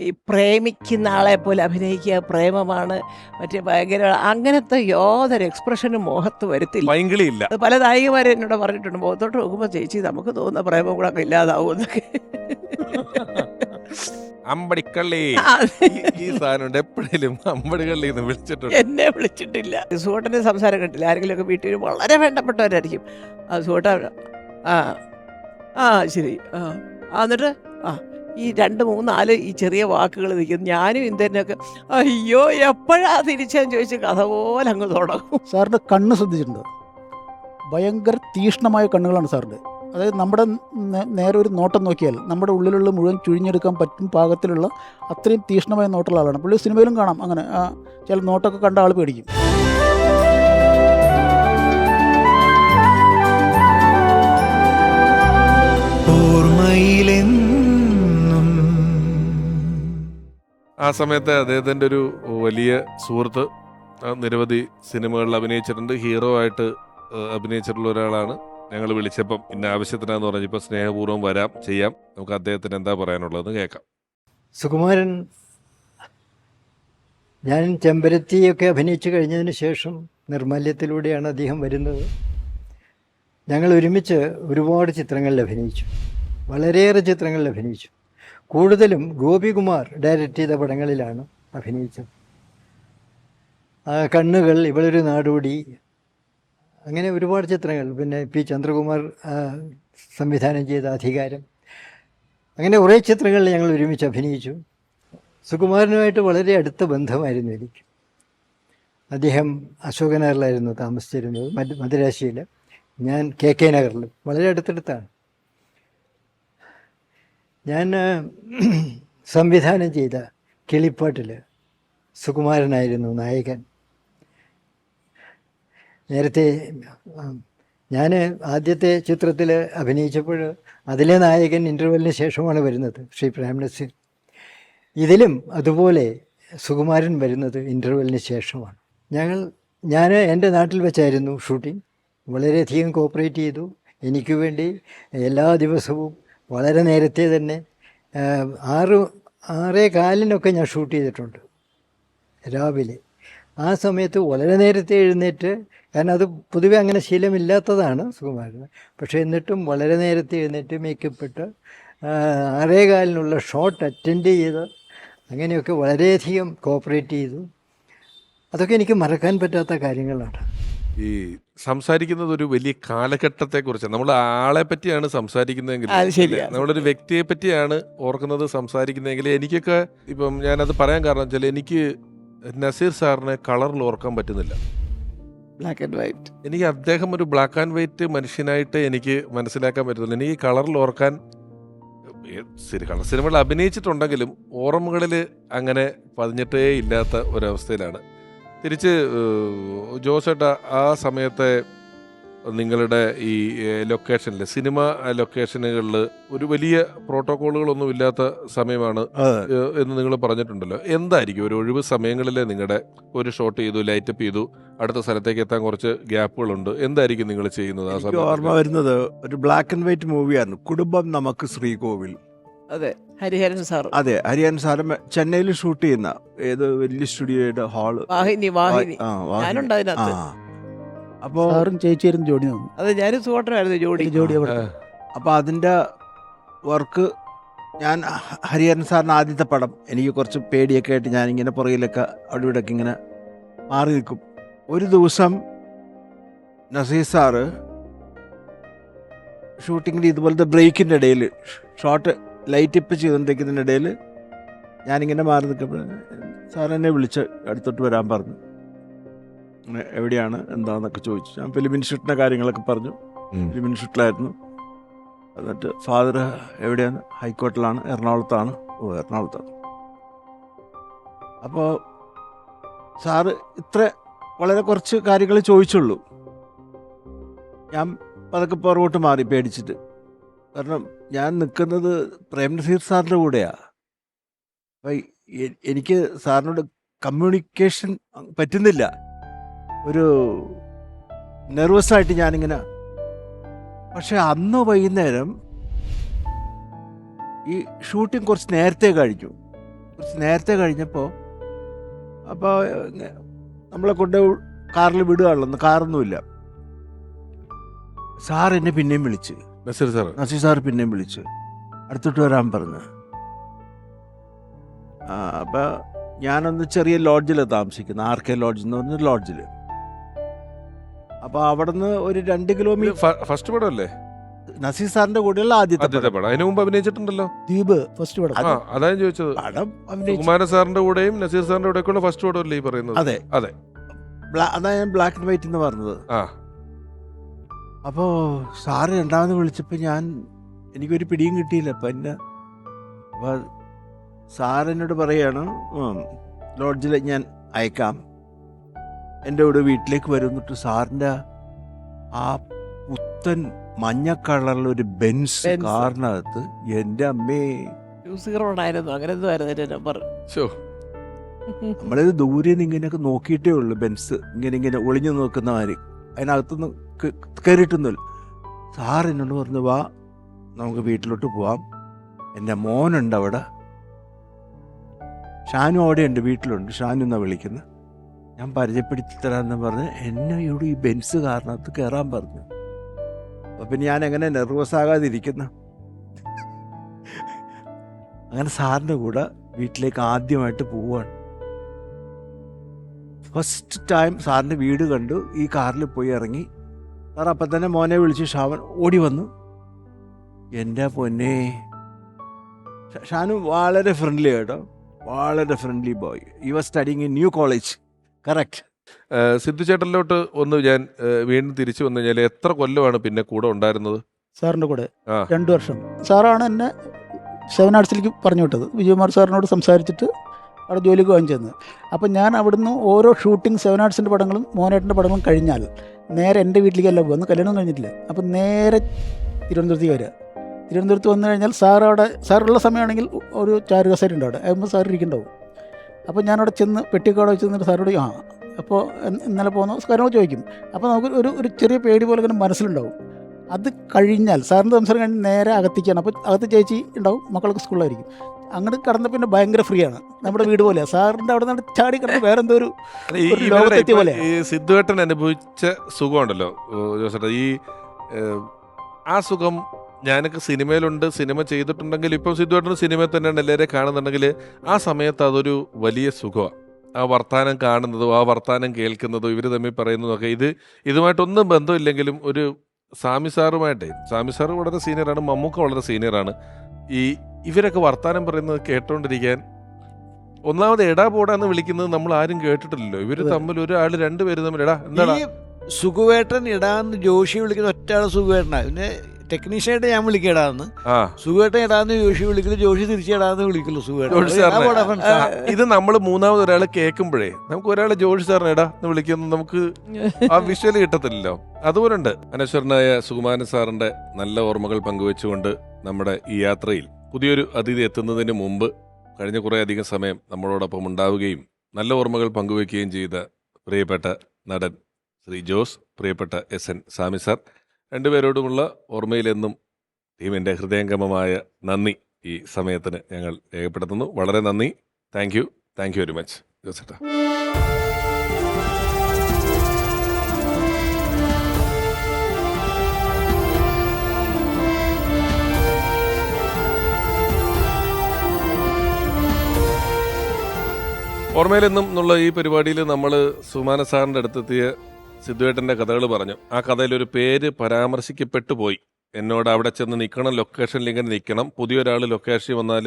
ഈ പ്രേമിക്കുന്ന ആളെ പോലെ അഭിനയിക്കുക, പ്രേമമാണ് മറ്റേ ഭയങ്കര അങ്ങനത്തെ യാതൊരു എക്സ്പ്രഷനും മോഹത്ത് വരുത്തില്ല. പൈങ്കിളിയില്ല. അത് പല നായികമാരും എന്നോട് പറഞ്ഞിട്ടുണ്ട്, മുഖത്തോട്ട് നോക്കുമ്പോൾ ചേച്ചി നമുക്ക് തോന്നുന്ന പ്രേമം കൂടെ ഒക്കെ ഇല്ലാതാവും എന്നൊക്കെ. അമ്പടിക്കള്ളി ഈ സാധനം എപ്പോഴേലും അമ്പടിക്കള്ളി എന്ന് വിളിച്ചിട്ടുണ്ട്? എന്നെ വിളിച്ചിട്ടില്ല. സുഹോട്ടൻ്റെ സംസാരം കണ്ടില്ല. ആരെങ്കിലും ഒക്കെ വീട്ടിൽ വളരെ വേണ്ടപ്പെട്ടവരായിരിക്കും. സുഹോട്ട ആ ആ ശരി എന്നിട്ട് ഈ 2, 3, 4 ഈ ചെറിയ വാക്കുകൾ നിൽക്കും. ഞാനും ഇന്ത്യനൊക്കെ അയ്യോ എപ്പോഴാ തിരിച്ചാന്ന് ചോദിച്ച് കഥ പോലെ അങ്ങ് തുടങ്ങും. സാറിൻ്റെ കണ്ണ് ശ്രദ്ധിച്ചിട്ടുണ്ട്? ഭയങ്കര തീക്ഷ്ണമായ കണ്ണുകളാണ് സാറിൻ്റെ. അതായത് നമ്മുടെ നേരെ ഒരു നോട്ടം നോക്കിയാൽ നമ്മുടെ ഉള്ളിലുള്ള മുഴുവൻ ചുഴിഞ്ഞെടുക്കാൻ പറ്റും പാകത്തിലുള്ള അത്രയും തീക്ഷ്ണമായ നോട്ടുള്ള ആളാണ്. പുള്ളി സിനിമയിലും കാണാം അങ്ങനെ ചില നോട്ടൊക്കെ കണ്ട ആൾ പേടിക്കും. ആ സമയത്ത് അദ്ദേഹത്തിൻ്റെ ഒരു വലിയ സുഹൃത്ത് നിരവധി സിനിമകളിൽ അഭിനയിച്ചിട്ടുണ്ട്. ഹീറോ ആയിട്ട് അഭിനയിച്ചിട്ടുള്ള ഒരാളാണ്. ഞങ്ങൾ വിളിച്ചപ്പം ഇന്ന ആവശ്യത്തിനാന്ന് പറഞ്ഞപ്പോൾ സ്നേഹപൂർവ്വം വരാം, ചെയ്യാം. നമുക്ക് അദ്ദേഹത്തിന് എന്താ പറയാനുള്ളതെന്ന് കേൾക്കാം. സുകുമാരൻ, ഞാൻ ചെമ്പരത്തിയൊക്കെ അഭിനയിച്ചു കഴിഞ്ഞതിന് ശേഷം നിർമാല്യത്തിലൂടെയാണ് അദ്ദേഹം വരുന്നത്. ഞങ്ങൾ ഒരുമിച്ച് ഒരുപാട് ചിത്രങ്ങളിൽ അഭിനയിച്ചു, വളരെയേറെ ചിത്രങ്ങളിൽ അഭിനയിച്ചു. കൂടുതലും ഗോപികുമാർ ഡയറക്റ്റ് ചെയ്ത പടങ്ങളിലാണ് അഭിനയിച്ചത്. കണ്ണുകൾ, ഇവളൊരു നാടോടി, അങ്ങനെ ഒരുപാട് ചിത്രങ്ങൾ. പിന്നെ പി ചന്ദ്രകുമാർ സംവിധാനം ചെയ്ത അധികാരം, അങ്ങനെ കുറേ ചിത്രങ്ങളിൽ ഞങ്ങൾ ഒരുമിച്ച് അഭിനയിച്ചു. സുകുമാരനുമായിട്ട് വളരെ അടുത്ത ബന്ധമായിരുന്നു എനിക്ക്. അദ്ദേഹം അശോകനഗറിലായിരുന്നു താമസിച്ചിരുന്നത്, മദുരാശിയിൽ. ഞാൻ KK നഗറിൽ, വളരെ അടുത്തടുത്താണ്. ഞാൻ സംവിധാനം ചെയ്ത കിളിപ്പാട്ടിൽ സുകുമാരനായിരുന്നു നായകൻ. നേരത്തെ ഞാൻ ആദ്യത്തെ ചിത്രത്തിൽ അഭിനയിച്ചപ്പോൾ അതിലെ നായകൻ ഇൻ്റർവെല്ലിന് ശേഷമാണ് വരുന്നത്, ശ്രീ പ്രേംനസീർ. ഇതിലും അതുപോലെ സുകുമാരൻ വരുന്നത് ഇൻ്റർവെല്ലിന് ശേഷമാണ്. ഞാൻ എൻ്റെ നാട്ടിൽ വെച്ചായിരുന്നു ഷൂട്ടിംഗ്. വളരെയധികം കോപ്പറേറ്റ് ചെയ്തു എനിക്ക് വേണ്ടി. എല്ലാ ദിവസവും വളരെ നേരത്തെ തന്നെ 6:15 ഞാൻ ഷൂട്ട് ചെയ്തിട്ടുണ്ട് രാവിലെ. ആ സമയത്ത് വളരെ നേരത്തെ എഴുന്നേറ്റ്, കാരണം അത് പൊതുവെ അങ്ങനെ ശീലമില്ലാത്തതാണ് സുകുമാരന്. പക്ഷേ എന്നിട്ടും വളരെ നേരത്തെ എഴുന്നേറ്റ് മേക്കപ്പ് ഇട്ട് 6:15 ഷോട്ട് അറ്റൻഡ് ചെയ്ത് അങ്ങനെയൊക്കെ വളരെയധികം കോപ്പറേറ്റ് ചെയ്തു. അതൊക്കെ എനിക്ക് മറക്കാൻ പറ്റാത്ത കാര്യങ്ങളാണ്. ഈ സംസാരിക്കുന്നത് ഒരു വലിയ കാലഘട്ടത്തെ കുറിച്ച്, നമ്മൾ ആളെ പറ്റിയാണ് സംസാരിക്കുന്നതെങ്കിൽ, നമ്മളൊരു വ്യക്തിയെ പറ്റിയാണ് ഓർക്കുന്നത് സംസാരിക്കുന്നതെങ്കിൽ, എനിക്കൊക്കെ ഇപ്പം ഞാനത് പറയാൻ കാരണം വെച്ചാൽ എനിക്ക് നസീർ സാറിനെ കളറിൽ ഓർക്കാൻ പറ്റുന്നില്ല. Black and white. എനിക്ക് അദ്ദേഹം ഒരു ബ്ലാക്ക് ആൻഡ് വൈറ്റ് മനുഷ്യനായിട്ട് എനിക്ക് മനസ്സിലാക്കാൻ പറ്റുന്നില്ല. എനിക്ക് കളറിൽ ഓർക്കാൻ കളർ സിനിമകൾ അഭിനയിച്ചിട്ടുണ്ടെങ്കിലും ഓർമ്മകളിൽ അങ്ങനെ പതിഞ്ഞിട്ടേ ഇല്ലാത്ത ഒരവസ്ഥയിലാണ്. തിരിച്ച് ജോസേട്ടാ, ആ സമയത്തെ നിങ്ങളുടെ ഈ ലൊക്കേഷനിൽ, സിനിമ ലൊക്കേഷനുകളിൽ ഒരു വലിയ പ്രോട്ടോക്കോളുകളൊന്നും ഇല്ലാത്ത സമയമാണ് എന്ന് നിങ്ങൾ പറഞ്ഞിട്ടുണ്ടല്ലോ. എന്തായിരിക്കും ഒരു ഒഴിവ് സമയങ്ങളിൽ നിങ്ങളുടെ ഒരു ഷോട്ട് ചെയ്തു, ലൈറ്റപ്പ് ചെയ്തു, അടുത്ത സ്ഥലത്തേക്ക് എത്താൻ കുറച്ച് ഗ്യാപ്പുകളുണ്ട്, എന്തായിരിക്കും നിങ്ങൾ ചെയ്യുന്നത് ആ സമയത്ത്? ഓർമ്മ വരുന്നത് ഒരു ബ്ലാക്ക് ആൻഡ് വൈറ്റ് മൂവിയായിരുന്നു, കുടുംബം നമുക്ക് ശ്രീകോവിൽ. അതെ, ഹരിഹരൻ സാർ. അതെ, ഹരിഹരൻ സാറ് ചെന്നൈയിൽ ഷൂട്ട് ചെയ്യുന്ന ഏത് വലിയ സ്റ്റുഡിയോയുടെ ഹാള്. അപ്പോൾ സാറും ചേച്ചിയായിരുന്നു ജോഡി തന്നു. അതെ, ഞാനും സുഹോട്ടനായിരുന്നു ജോഡി. അപ്പോൾ അതിൻ്റെ വർക്ക് ഞാൻ ഹരിഹരൻ സാറിന് ആദ്യത്തെ പടം, എനിക്ക് കുറച്ച് പേടിയൊക്കെ ആയിട്ട് ഞാനിങ്ങനെ പുറകിലൊക്കെ അവിടെ ഇവിടെയൊക്കെ ഇങ്ങനെ മാറി നിൽക്കും. ഒരു ദിവസം നസീർ സാറ് ഷൂട്ടിങ്ങിൽ ഇതുപോലത്തെ ബ്രേക്കിൻ്റെ ഇടയിൽ ഷോട്ട് ലൈറ്റ് ഇപ്പ് ചെയ്തുകൊണ്ടിരിക്കുന്നതിൻ്റെ ഇടയിൽ ഞാനിങ്ങനെ മാറി നിൽക്കുമ്പോൾ സാർ എന്നെ വിളിച്ച് അടുത്തോട്ട് വരാൻ പറഞ്ഞു. എവിടെയാണ് എന്താണെന്നൊക്കെ ചോദിച്ചു. ഞാൻ ഫിലിം ഇൻസ്റ്റിറ്റ്യൂട്ടിൻ്റെ കാര്യങ്ങളൊക്കെ പറഞ്ഞു. ഫിലിം ഇൻസ്റ്റിറ്റ്യൂട്ടിലായിരുന്നു. എന്നിട്ട് ഫാദർ എവിടെയാണ്? ഹൈക്കോർട്ടിലാണ്, എറണാകുളത്താണ്. എറണാകുളത്താണ്. അപ്പോൾ സാറ് വളരെ കുറച്ച് കാര്യങ്ങൾ ചോദിച്ചുള്ളൂ. ഞാൻ പതുക്കെ പുറകോട്ട് മാറി പേടിച്ചിട്ട്. കാരണം ഞാൻ നിൽക്കുന്നത് പ്രേംനസീർ സാറിൻ്റെ കൂടെയാണ്. അപ്പം എനിക്ക് സാറിനോട് കമ്മ്യൂണിക്കേഷൻ പറ്റുന്നില്ല. ഒരു നെർവസായിട്ട് ഞാനിങ്ങനെ. പക്ഷെ അന്ന് വൈകുന്നേരം ഈ ഷൂട്ടിംഗ് കുറച്ച് നേരത്തെ കഴിഞ്ഞു. കുറച്ച് നേരത്തെ കഴിഞ്ഞപ്പോൾ അപ്പോൾ നമ്മളെ കൊണ്ട് കാറിൽ വിടുകയാണല്ലോ, കാറൊന്നുമില്ല. സാർ എന്നെ പിന്നെയും വിളിച്ച്, നസീർ സാർ നസീർ സാർ പിന്നെയും വിളിച്ച് അടുത്തോട്ട് വരാൻ പറഞ്ഞു. അപ്പോൾ ഞാനൊന്ന് ചെറിയ ലോഡ്ജിലാണ് താമസിക്കുന്നത്, RK ലോഡ്ജ് എന്ന് പറഞ്ഞ ലോഡ്ജിൽ. അപ്പോൾ അവിടെ നിന്ന് ഒരു 2 കിലോമീറ്റർ. ഫസ്റ്റ് പടം അല്ലേ നസീർ സാറിന്റെ കൂടെയുള്ള ആദ്യത്തെ ആദ്യത്തെ പടം? അതിനു മുമ്പ് അഭിനയിച്ചിട്ടുണ്ടല്ലോ. ദ്വീപ് ഫസ്റ്റ് പടം. ആ അതാ ഞാൻ ചോദിച്ചത്. പടം അഭിനയിച്ചു. കുമാര സാറിന്റെ കൂടെയും നസീർ സാറിന്റെ കൂടെയൊക്കെയുള്ള ഫസ്റ്റ് പടം അല്ലേ ഈ പറയുന്നത്? അതെ അതെ. അതാ ഞാൻ ബ്ലാക്ക് ആൻഡ് വൈറ്റ് എന്ന് പറഞ്ഞത്. ആ അപ്പോൾ സാറ് രണ്ടാമത് വിളിച്ചപ്പോൾ എനിക്കൊരു പിടിയും കിട്ടിയില്ല. അപ്പം അപ്പോൾ സാറെന്നോട് പറയാണ്, ലോഡ്ജിൽ ഞാൻ അയക്കാം, എൻ്റെ കൂടെ വീട്ടിലേക്ക് വരും. എന്നിട്ട് സാറിൻ്റെ ആ പുത്തൻ മഞ്ഞ കളറിലൊരു ബെൻസ് കാറിനകത്ത്, എൻ്റെ അമ്മേ, 20 ആയിരുന്നു, അങ്ങനെ എന്തോ ആയിരുന്നു എൻ്റെ നമ്പർ. ശോ. നമ്മളിത് ദൂരെ നിന്ന് ഇങ്ങനെയൊക്കെ നോക്കിയിട്ടേ ഉള്ളൂ, ബെൻസ് ഇങ്ങനെ ഒളിഞ്ഞു നോക്കുന്ന മാതിരി. അതിനകത്തൊന്നും കയറിയിട്ടൊന്നുമില്ല. സാർ എന്നോട് പറഞ്ഞു, വാ നമുക്ക് വീട്ടിലോട്ട് പോവാം, എൻ്റെ മോനുണ്ട് അവിടെ, ഷാനു അവിടെയുണ്ട്, വീട്ടിലുണ്ട്, ഷാനു എന്നാണ് വിളിക്കുന്നത്, ഞാൻ പരിചയപ്പെടുത്തി തരാമെന്ന് പറഞ്ഞ് എന്നെ ഇവിടെ ഈ ബെൻസ് കാറിനകത്ത് കയറാൻ പറഞ്ഞു. അപ്പം പിന്നെ ഞാൻ എങ്ങനെ നെർവസ് ആകാതിരിക്കുന്ന. അങ്ങനെ സാറിൻ്റെ കൂടെ വീട്ടിലേക്ക് ആദ്യമായിട്ട് പോവുകയാണ്. ഫസ്റ്റ് ടൈം സാറിൻ്റെ വീട് കണ്ടു, ഈ കാറിൽ പോയി ഇറങ്ങി. സാർ അപ്പം തന്നെ മോനെ വിളിച്ച് ഷാവൻ ഓടി വന്നു. എൻ്റെ പൊന്നെ, ഷാനു വളരെ ഫ്രണ്ട്ലി കേട്ടോ, വളരെ friendly boy. You are studying in new college. Correct. Sidhu ചേട്ടനിലോട്ട് ഒന്ന് ഞാൻ വീണ്ടും തിരിച്ചു വന്നു കഴിഞ്ഞാൽ എത്ര കൊല്ലമാണ് പിന്നെ കൂടെ ഉണ്ടായിരുന്നത്? സാറിൻ്റെ കൂടെ ആ 2 വർഷം. സാറാണ് എന്നെ 7 ആർട്സിലേക്ക് പറഞ്ഞു വിട്ടത്. വിജയകുമാർ സാറിനോട് സംസാരിച്ചിട്ട് അവിടെ ജോലിക്ക് വാങ്ങിച്ചെന്ന്. അപ്പം ഞാൻ അവിടുന്ന് ഓരോ ഷൂട്ടിംഗ് 7 ആർട്സിൻ്റെ പടങ്ങളും മോനേട്ടൻ്റെ പടങ്ങളും കഴിഞ്ഞാൽ നേരെ എൻ്റെ വീട്ടിലേക്കല്ല പോകുന്നു, കല്യാണം കഴിഞ്ഞിട്ടില്ല. അപ്പം നേരെ തിരുവനന്തപുരത്തേക്ക് വരിക. തിരുവനന്തപുരത്ത് വന്നു കഴിഞ്ഞാൽ സാറുള്ള സമയമാണെങ്കിൽ ഒരു ചാരുകസേര ഉണ്ട് അവിടെ, ആകുമ്പോൾ സാർ ഇരിക്കുന്നുണ്ടാവും. അപ്പോൾ ഞാനവിടെ ചെന്ന് പെട്ടിക്കോടെ വെച്ച് നിന്നിട്ട് സാറോട് അപ്പോൾ ഇന്നലെ പോകുന്ന കാര്യങ്ങൾ ചോദിക്കും. അപ്പോൾ നമുക്ക് ഒരു ചെറിയ പേടി പോലെ ഇങ്ങനെ മനസ്സിലുണ്ടാവും. അത് കഴിഞ്ഞാൽ സാറിൻ്റെ സംസാരം കഴിഞ്ഞ് നേരെ അകത്തേക്കാണ്. അപ്പോൾ അകത്ത് ചേച്ചി ഉണ്ടാവും, മക്കളൊക്കെ സ്കൂളിലായിരിക്കും. അങ്ങോട്ട് കടന്ന പിന്നെ ഭയങ്കര ഫ്രീ ആണ്, നമ്മുടെ വീട് പോലെ. സാറിൻ്റെ അവിടെ നിന്ന് ചാടി കിടന്ന് വേറെ എന്തോ ഒരു ലോകത്തെത്തിയ പോലെ. ഈ സിദ്ധുവേട്ടൻ അനുഭവിച്ച സുഖമുണ്ടല്ലോ ജോസേട്ടാ, ഈ ആ സുഖം ഞാനൊക്കെ സിനിമയിലുണ്ട്, സിനിമ ചെയ്തിട്ടുണ്ടെങ്കിൽ ഇപ്പം സിദ്ധുവേട്ടൻ സിനിമയിൽ തന്നെയാണ് എല്ലാവരെയും കാണുന്നുണ്ടെങ്കിൽ ആ സമയത്ത് അതൊരു വലിയ സുഖമാണ്. ആ വർത്താനം കാണുന്നതും ആ വർത്താനം കേൾക്കുന്നതും ഇവർ തമ്മിൽ പറയുന്നതൊക്കെ ഇതുമായിട്ടൊന്നും ബന്ധമില്ലെങ്കിലും ഒരു സാമി സാറ് വളരെ സീനിയറാണ്, മമ്മൂക്ക വളരെ സീനിയറാണ്. ഇവരൊക്കെ വർത്താനം പറയുന്നത് കേട്ടോണ്ടിരിക്കാൻ, ഒന്നാമത് എടാ പോടാന്ന് വിളിക്കുന്നത് നമ്മൾ ആരും കേട്ടിട്ടില്ലല്ലോ. ഇവര് തമ്മിൽ ഒരാൾ 2 പേര് തമ്മിൽ എടാ എന്താ സുഖുവേട്ടൻ ഇടാന്ന് ജോഷി വിളിക്കുന്ന ഒറ്റയാൾ സുഖുവേട്ടനാ. പിന്നെ ടെക്നീഷ്യനായിട്ട് ഞാൻ വിളിക്കടാന്ന്, സുഖുവേട്ടൻ ഇടാന്ന് ജോഷി വിളിക്കുന്നു, ജോഷി തിരിച്ചിടാന്ന് വിളിക്കുള്ളൂ സുഖുവേട്ടൻ. ഇത് നമ്മൾ മൂന്നാമത് ഒരാൾ കേൾക്കുമ്പോഴേ നമുക്ക് ഒരാൾ ജോഷി സാറിന് എടാ എന്ന് വിളിക്കുന്നത് നമുക്ക് ആ വിഷ്വല് കിട്ടത്തില്ലല്ലോ. അതുപോലുണ്ട്. അനശ്വരനായ സുകുമാരൻ സാറിന്റെ നല്ല ഓർമ്മകൾ പങ്കുവെച്ചുകൊണ്ട് നമ്മുടെ ഈ യാത്രയിൽ പുതിയൊരു അതിഥി എത്തുന്നതിന് മുമ്പ് കഴിഞ്ഞ കുറേ അധികം സമയം നമ്മളോടൊപ്പം ഉണ്ടാവുകയും നല്ല ഓർമ്മകൾ പങ്കുവെക്കുകയും ചെയ്ത പ്രിയപ്പെട്ട നടൻ ശ്രീ ജോസ്, പ്രിയപ്പെട്ട SN സാമി സാർ, രണ്ടുപേരോടുമുള്ള ഓർമ്മയിലെന്നും ടീമിൻ്റെ ഹൃദയംഗമമായ നന്ദി ഈ സമയത്തിന് ഞങ്ങൾ രേഖപ്പെടുത്തുന്നു. വളരെ നന്ദി. താങ്ക് യു വെരി മച്ച് ജോസേട്ടാ. ഓർമ്മയിലെന്നും എന്നുള്ള ഈ പരിപാടിയിൽ നമ്മൾ സുമാന സാറിൻ്റെ അടുത്തെത്തിയ സിദ്ധുവേട്ടൻ്റെ കഥകൾ പറഞ്ഞു. ആ കഥയിലൊരു പേര് പരാമർശിക്കപ്പെട്ടു പോയി. എന്നോട് അവിടെ ചെന്ന് നിൽക്കണം, ലൊക്കേഷനിൽ ഇങ്ങനെ നിൽക്കണം. പുതിയൊരാൾ ലൊക്കേഷനിൽ വന്നാൽ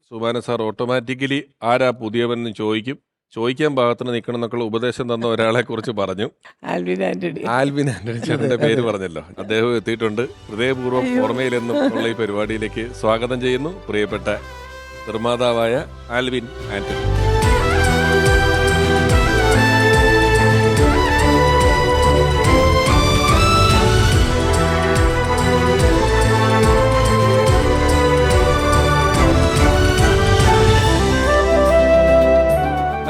സുമാന സാർ ഓട്ടോമാറ്റിക്കലി ആരാ പുതിയവനെന്ന് ചോദിക്കാൻ പാകത്തിന് നിൽക്കണം എന്നൊക്കെയുള്ള ഉപദേശം തന്ന ഒരാളെ കുറിച്ച് പറഞ്ഞു. ആൽവിൻ ആന്റണി ചേട്ടൻ്റെ പേര് പറഞ്ഞല്ലോ. അദ്ദേഹം എത്തിയിട്ടുണ്ട്. ഹൃദയപൂർവ്വം ഓർമ്മയിലെന്നും ഉള്ള ഈ പരിപാടിയിലേക്ക് സ്വാഗതം ചെയ്യുന്നു പ്രിയപ്പെട്ട നിർമ്മാതാവായ ആൽവിൻ ആന്റണി.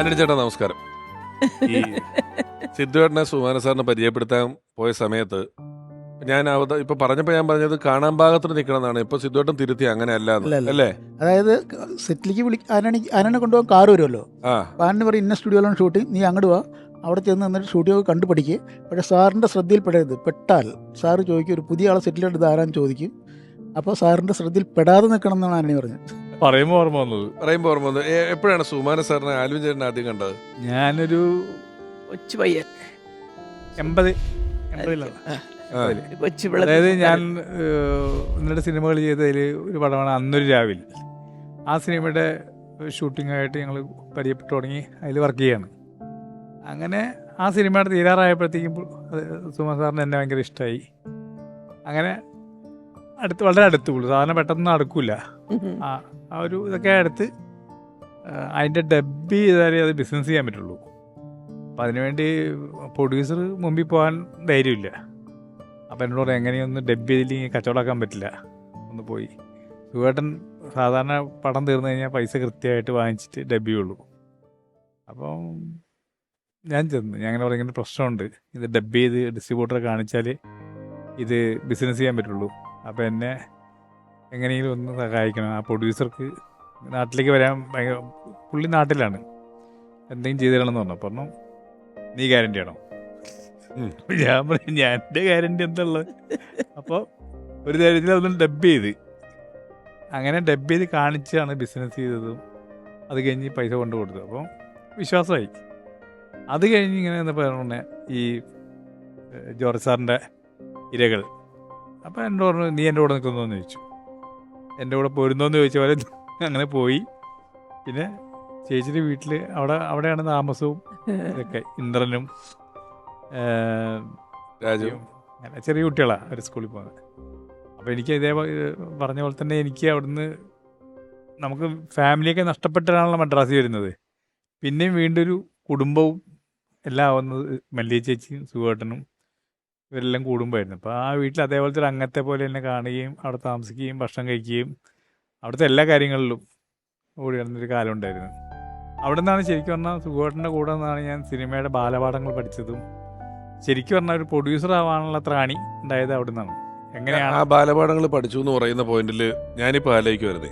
ആന്റണി ചേട്ടാ നമസ്കാരം. ഈ സിദ്ധുവേട്ടനെ സുമാന സാറിനെ പരിചയപ്പെടുത്താൻ പോയ സമയത്ത് ഞാൻ ഇപ്പൊ പറഞ്ഞപ്പോ ഞാൻ പറഞ്ഞത് കാണാൻ പാകത്തിന് നിൽക്കണം എന്നാണ്. ഇപ്പൊ സിദ്ധുവേട്ടൻ തിരുത്തി അങ്ങനെ അല്ലാതെ അല്ല, അല്ല. അല്ലേ? അതായത് സെറ്റിലേക്ക് ആനനെ കൊണ്ടുപോകാൻ കാർ വരുമല്ലോ. ആ അപ്പോൾ ആനന് പറയും ഇന്ന സ്റ്റുഡിയോയിലാണ് ഷൂട്ടിങ്, നീ അങ്ങോട്ട് വാ, അവിടെ ചെന്ന് നിന്നിട്ട് സ്റ്റുഡിയോ കണ്ടു പഠിക്കുക. പക്ഷേ സാറിൻ്റെ ശ്രദ്ധയിൽപ്പെടരുത്. പെട്ടാൽ സാറ് ചോദിക്കും ഒരു പുതിയ ആളെ സെറ്റിൽ എടുത്ത് ആരാന്ന് ചോദിക്കും. അപ്പോൾ സാറിൻ്റെ ശ്രദ്ധയിൽ പെടാതെ നിൽക്കണം എന്നാണ് ആനനി പറഞ്ഞത്. പറയുമ്പോൾ ഓർമ്മ വന്നത്, പറയുമ്പോ ഓർമ്മ വന്നത്. എപ്പോഴാണ് സുമാന സാറിനെ ആൽവിൻ ചേട്ടൻ ആദ്യം കണ്ടത്? ഞാനൊരു കൊച്ചു പയ്യൻ 80-ലാണ്. ആ. കൊച്ചു അതായത് ഞാൻ ഒന്നിട്ട് സിനിമകൾ ചെയ്തതിൽ ഒരു പടമാണ് അന്നൊരു രാവിലെ. ആ സിനിമയുടെ ഷൂട്ടിങ്ങായിട്ട് ഞങ്ങൾ പരിചയപ്പെട്ടു തുടങ്ങി, അതിൽ വർക്ക് ചെയ്യാണ്. അങ്ങനെ ആ സിനിമയുടെ തീരാറായപ്പോഴത്തേക്കും സുമാൻ സാറിന് എന്നെ ഭയങ്കര ഇഷ്ടമായി. അങ്ങനെ വളരെ അടുത്ത് പുള്ളി സാധാരണ പെട്ടെന്ന് അടുക്കില്ല. ആ ഒരു ഇതൊക്കെ അടുത്ത് അതിൻ്റെ ഡബ്ബ് ചെയ്താലേ അത് ബിസിനസ് ചെയ്യാൻ പറ്റുള്ളൂ. അപ്പം അതിനുവേണ്ടി പ്രൊഡ്യൂസർ മുമ്പിൽ പോകാൻ ധൈര്യമില്ല. അപ്പം എന്നോട് പറയും എങ്ങനെയൊന്ന് ഡബ്ബ് ചെയ്തില്ലെങ്കിൽ കച്ചവടമാക്കാൻ പറ്റില്ല, ഒന്ന് പോയി. സുഖേട്ടൻ സാധാരണ പടം തീർന്നു കഴിഞ്ഞാൽ പൈസ കൃത്യമായിട്ട് വാങ്ങിച്ചിട്ട് ഡബ്ബ് ചെയ്യുള്ളൂ. അപ്പം ഞാൻ ചെന്നു, ഞാൻ അങ്ങനെ പറയുന്ന പ്രശ്നമുണ്ട്, ഇത് ഡബ്ബ് ചെയ്ത് ഡിസ്ട്രിബ്യൂട്ടറെ കാണിച്ചാൽ ഇത് ബിസിനസ് ചെയ്യാൻ പറ്റുള്ളൂ. അപ്പോൾ എന്നെ എങ്ങനെയെങ്കിലും ഒന്ന് സഹായിക്കണം. ആ പ്രൊഡ്യൂസർക്ക് നാട്ടിലേക്ക് വരാൻ ഭയങ്കര, പുള്ളി നാട്ടിലാണ്, എന്തെങ്കിലും ചെയ്തു തരണമെന്ന് പറഞ്ഞു. പറഞ്ഞു നീ ഗ്യാരണ്ടി ആണോ? ഞാൻ പറയും ഞാൻ എൻ്റെ ഗ്യാരണ്ടി എന്തുള്ളത്. അപ്പോൾ ഒരു ധൈര്യത്തിൽ അതൊന്നും ഡബ്ബ് ചെയ്ത്, അങ്ങനെ ഡബ്ബ് ചെയ്ത് കാണിച്ചാണ് ബിസിനസ് ചെയ്തതും. അത് കഴിഞ്ഞ് പൈസ കൊണ്ട് കൊടുത്തത്. അപ്പോൾ വിശ്വാസമായി. അത് കഴിഞ്ഞ് ഇങ്ങനെ എന്താ പറഞ്ഞ ഈ ജോർജ് സാറിൻ്റെ ഇരകൾ. അപ്പോൾ എന്നോട് പറഞ്ഞു നീ എൻ്റെ കൂടെ നിൽക്കുന്നോന്ന് ചോദിച്ചു. എൻ്റെ കൂടെ പോരുന്നോന്ന് ചോദിച്ച പോലെ അങ്ങനെ പോയി. പിന്നെ ചേച്ചിയുടെ വീട്ടിൽ അവിടെയാണ് താമസവും ഇതൊക്കെ. ഇന്ദ്രനും രാജുവും അങ്ങനെ ചെറിയ കുട്ടികളാണ് അവർ സ്കൂളിൽ പോകുന്നത്. അപ്പോൾ എനിക്ക് ഇതേ പറഞ്ഞ പോലെ തന്നെ എനിക്ക് അവിടുന്ന് നമുക്ക് ഫാമിലിയൊക്കെ നഷ്ടപ്പെട്ടാണല്ലോ മദ്രാസിൽ വരുന്നത്. പിന്നെയും വീണ്ടും ഒരു കുടുംബവും എല്ലാം ആവുന്നത് മല്ലിക ചേച്ചിയും സുഖേട്ടനും ഇവരെല്ലാം കൂടുമ്പോഴായിരുന്നു. അപ്പോൾ ആ വീട്ടിൽ അതേപോലത്തെ ഒരു അംഗത്തെ പോലെ തന്നെ കാണുകയും അവിടെ താമസിക്കുകയും ഭക്ഷണം കഴിക്കുകയും അവിടുത്തെ എല്ലാ കാര്യങ്ങളിലും ഓടി കിടന്നൊരു കാലം ഉണ്ടായിരുന്നു. അവിടെ നിന്നാണ് ശരിക്കും പറഞ്ഞാൽ സുഖേട്ടൻ്റെ കൂടെ നിന്നാണ് ഞാൻ സിനിമയുടെ ബാലപാഠങ്ങൾ പഠിച്ചതും. ശരിക്കും പറഞ്ഞാൽ ഒരു പ്രൊഡ്യൂസർ ആവാനുള്ള ത്രാണി ഉണ്ടായത് അവിടെ നിന്നാണ്. എങ്ങനെയാണ് ആ ബാലപാഠങ്ങൾ പഠിച്ചു എന്ന് പറയുന്ന പോയിന്റിൽ ഞാനിപ്പോൾ ആലോചിക്കുമായിരുന്നേ,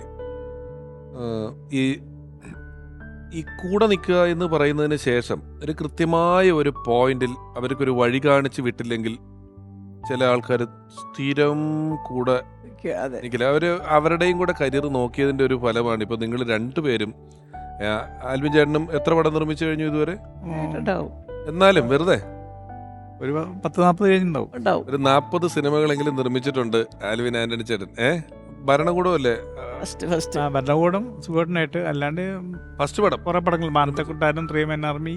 ഈ കൂടെ നിൽക്കുക എന്ന് പറയുന്നതിന് ശേഷം ഒരു കൃത്യമായ ഒരു പോയിന്റിൽ അവർക്കൊരു വഴി കാണിച്ച് വിട്ടില്ലെങ്കിൽ ചില ആൾക്കാർ സ്ഥിരം കൂടെ അതെ. നിൽക്കില്ല. അവരുടെയും കൂടെ കരിയർ നോക്കിയതിൻ്റെ ഒരു ഫലമാണ്. ഇപ്പം നിങ്ങൾ രണ്ടുപേരും, ആൽവിൻ ചേട്ടനും എത്ര പടം നിർമ്മിച്ചു കഴിഞ്ഞു ഇതുവരെ? ഉണ്ടാവും. എന്നാലും വെറുതെ ഒരു 10-40 കഴിഞ്ഞുണ്ടാവും. ഉണ്ടാവും. ഒരു 40 സിനിമകളെങ്കിലും നിർമ്മിച്ചിട്ടുണ്ട് ആൽവിൻ ആന്റണി ചേട്ടൻ. ഭരണകൂടമല്ലേ ഫസ്റ്റ് ഭരണകൂടം സുഖേട്ടനായിട്ട്, അല്ലാണ്ട് ഫസ്റ്റ് പടം? കുറേ പടങ്ങൾ, മാനത്തക്കുട്ടാരൻ, 3 Men Army.